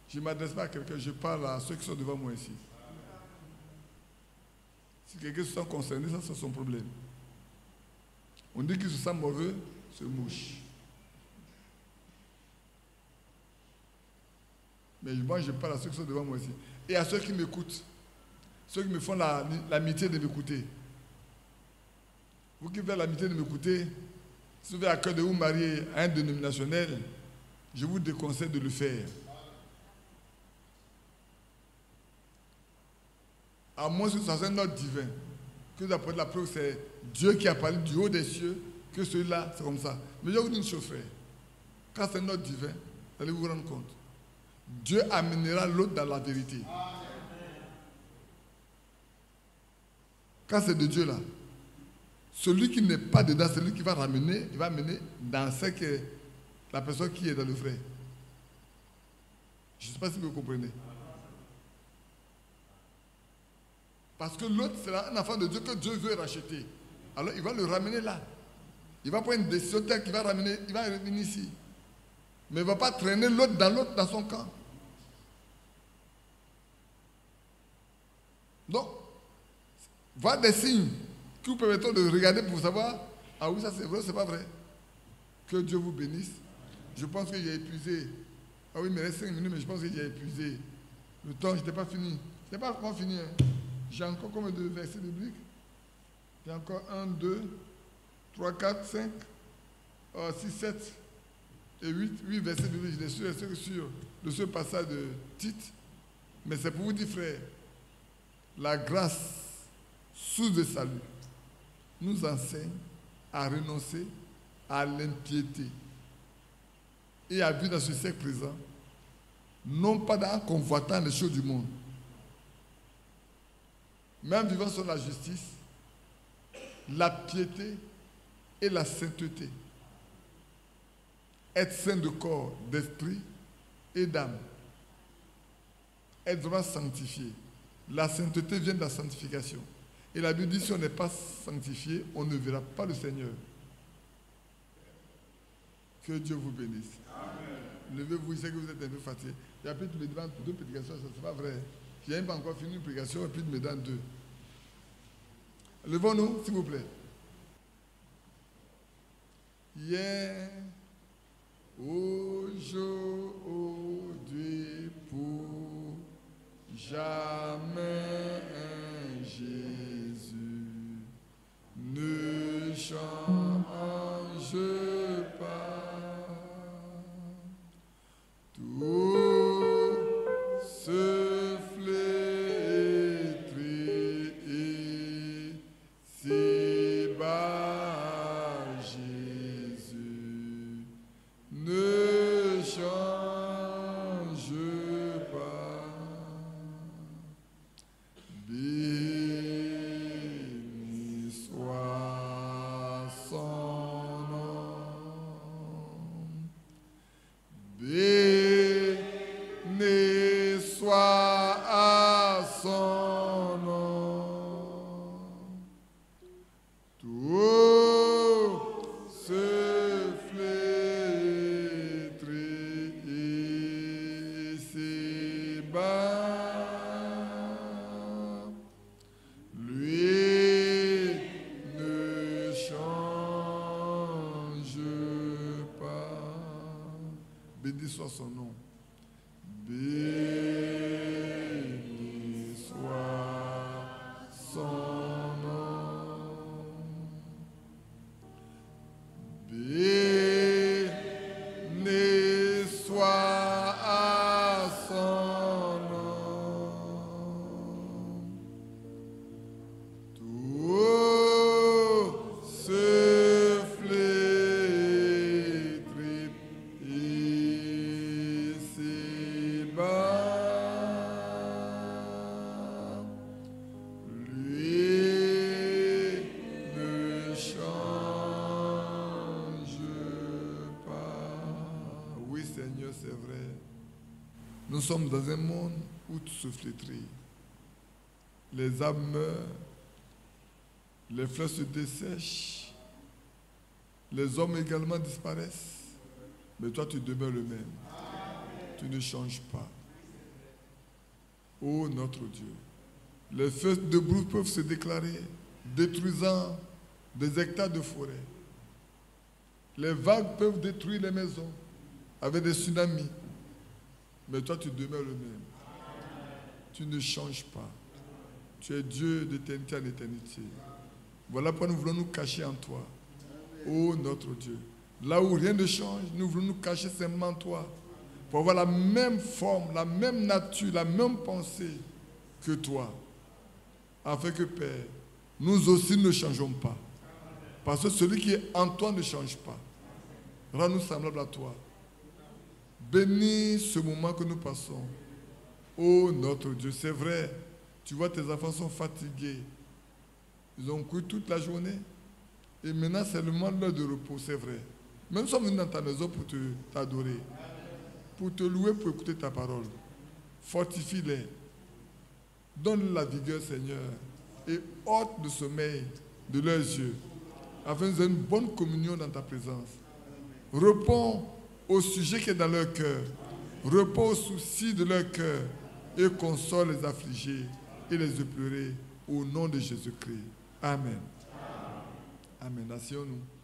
Je ne m'adresse pas à quelqu'un, je parle à ceux qui sont devant moi ici. Si quelqu'un se sent concerné, ça c'est son problème. On dit qu'il se sent mauvais, c'est mouche. Mais moi, je parle à ceux qui sont devant moi ici. Et à ceux qui m'écoutent. Ceux qui me font l'amitié de m'écouter. Vous qui faites l'amitié de m'écouter, si vous avez à cœur de vous marier à un dénominationnel, je vous déconseille de le faire. À moins que ce soit un ordre divin. Que vous apportez la preuve, c'est Dieu qui a parlé du haut des cieux, que celui-là, c'est comme ça. Mais je vous dis une chose, frère. Quand c'est un ordre divin, vous allez vous rendre compte. Dieu amènera l'autre dans la vérité. Quand c'est de Dieu là, celui qui n'est pas dedans, celui qui va ramener, il va amener dans ce que la personne qui est dans le vrai. Je ne sais pas si vous comprenez. Parce que l'autre, c'est un enfant de Dieu que Dieu veut racheter. Alors il va le ramener là. Il va prendre une décision telle qu'il va ramener, il va revenir ici. Mais il ne va pas traîner l'autre dans son camp. Donc, voir des signes qui vous permettront de regarder pour savoir, ah oui, ça c'est vrai, c'est pas vrai. Que Dieu vous bénisse. Je pense que j'ai épuisé. Ah oui, il me reste 5 minutes, mais je pense que j'ai épuisé. Le temps, je n'étais pas fini. Je n'ai pas encore fini. Hein. J'ai encore combien de versets bibliques? J'ai encore 1, 2, 3, 4, 5, 6, 7 et 8 versets bibliques. Je suis resté sur ce passage de Tite. Mais c'est pour vous dire, frère, la grâce sous le salut nous enseigne à renoncer à l'impiété et à vivre dans ce siècle présent, non pas en convoitant les choses du monde, mais en vivant sur la justice, la piété et la sainteté. Être saint de corps, d'esprit et d'âme. Être vraiment sanctifié. La sainteté vient de la sanctification. Et la Bible dit, si on n'est pas sanctifié, on ne verra pas le Seigneur. Que Dieu vous bénisse. Amen. Levez-vous, je sais que vous êtes un peu fatigué. Il y a plus de me demande 2 prédications, ça c'est pas vrai. Je n'ai pas encore fini une prédication et puis de me donne 2. Levons-nous, s'il vous plaît. Hier, aujourd'hui, pour jamais un Jésus ne change pas. Tout se flétrit si bas Jésus ne change pas. Béni soit son nom. Béni soit à son nom. Tout se flétrit ici bas. Lui ne change pas. Béni soit son nom. Béni soit son nom. Béni soit à son nom. Tout se flétrit ici bas. Lui ne change pas. Oui, Seigneur, c'est vrai. Nous sommes dans un monde où tout se flétrit. Les âmes meurent, les fleurs se dessèchent, les hommes également disparaissent. Mais toi, tu demeures le même. Tu ne changes pas. Ô notre Dieu, les feux de brousse peuvent se déclarer, détruisant des hectares de forêt. Les vagues peuvent détruire les maisons avec des tsunamis. Mais toi, tu demeures le même. Tu ne changes pas. Tu es Dieu d'éternité en éternité. Voilà pourquoi nous voulons nous cacher en toi. Ô notre Dieu. Là où rien ne change, nous voulons nous cacher simplement en toi. Pour avoir la même forme, la même nature, la même pensée que toi. Afin que, Père, nous aussi ne changeons pas. Parce que celui qui est en toi ne change pas. Rends-nous semblables à toi. Bénis ce moment que nous passons. Ô notre Dieu, c'est vrai. Tu vois, tes enfants sont fatigués. Ils ont couru toute la journée. Et maintenant, c'est le moment de l'heure de repos, c'est vrai. Mais nous sommes venus dans ta maison pour t'adorer. Pour te louer, pour écouter ta parole. Fortifie-les. Donne la vigueur, Seigneur, et ôte le sommeil de leurs yeux, afin qu'ils aient une bonne communion dans ta présence. Réponds au sujet qui est dans leur cœur. Réponds aux soucis de leur cœur et console les affligés et les éplorés au nom de Jésus-Christ. Amen. Amen. Asseyons-nous.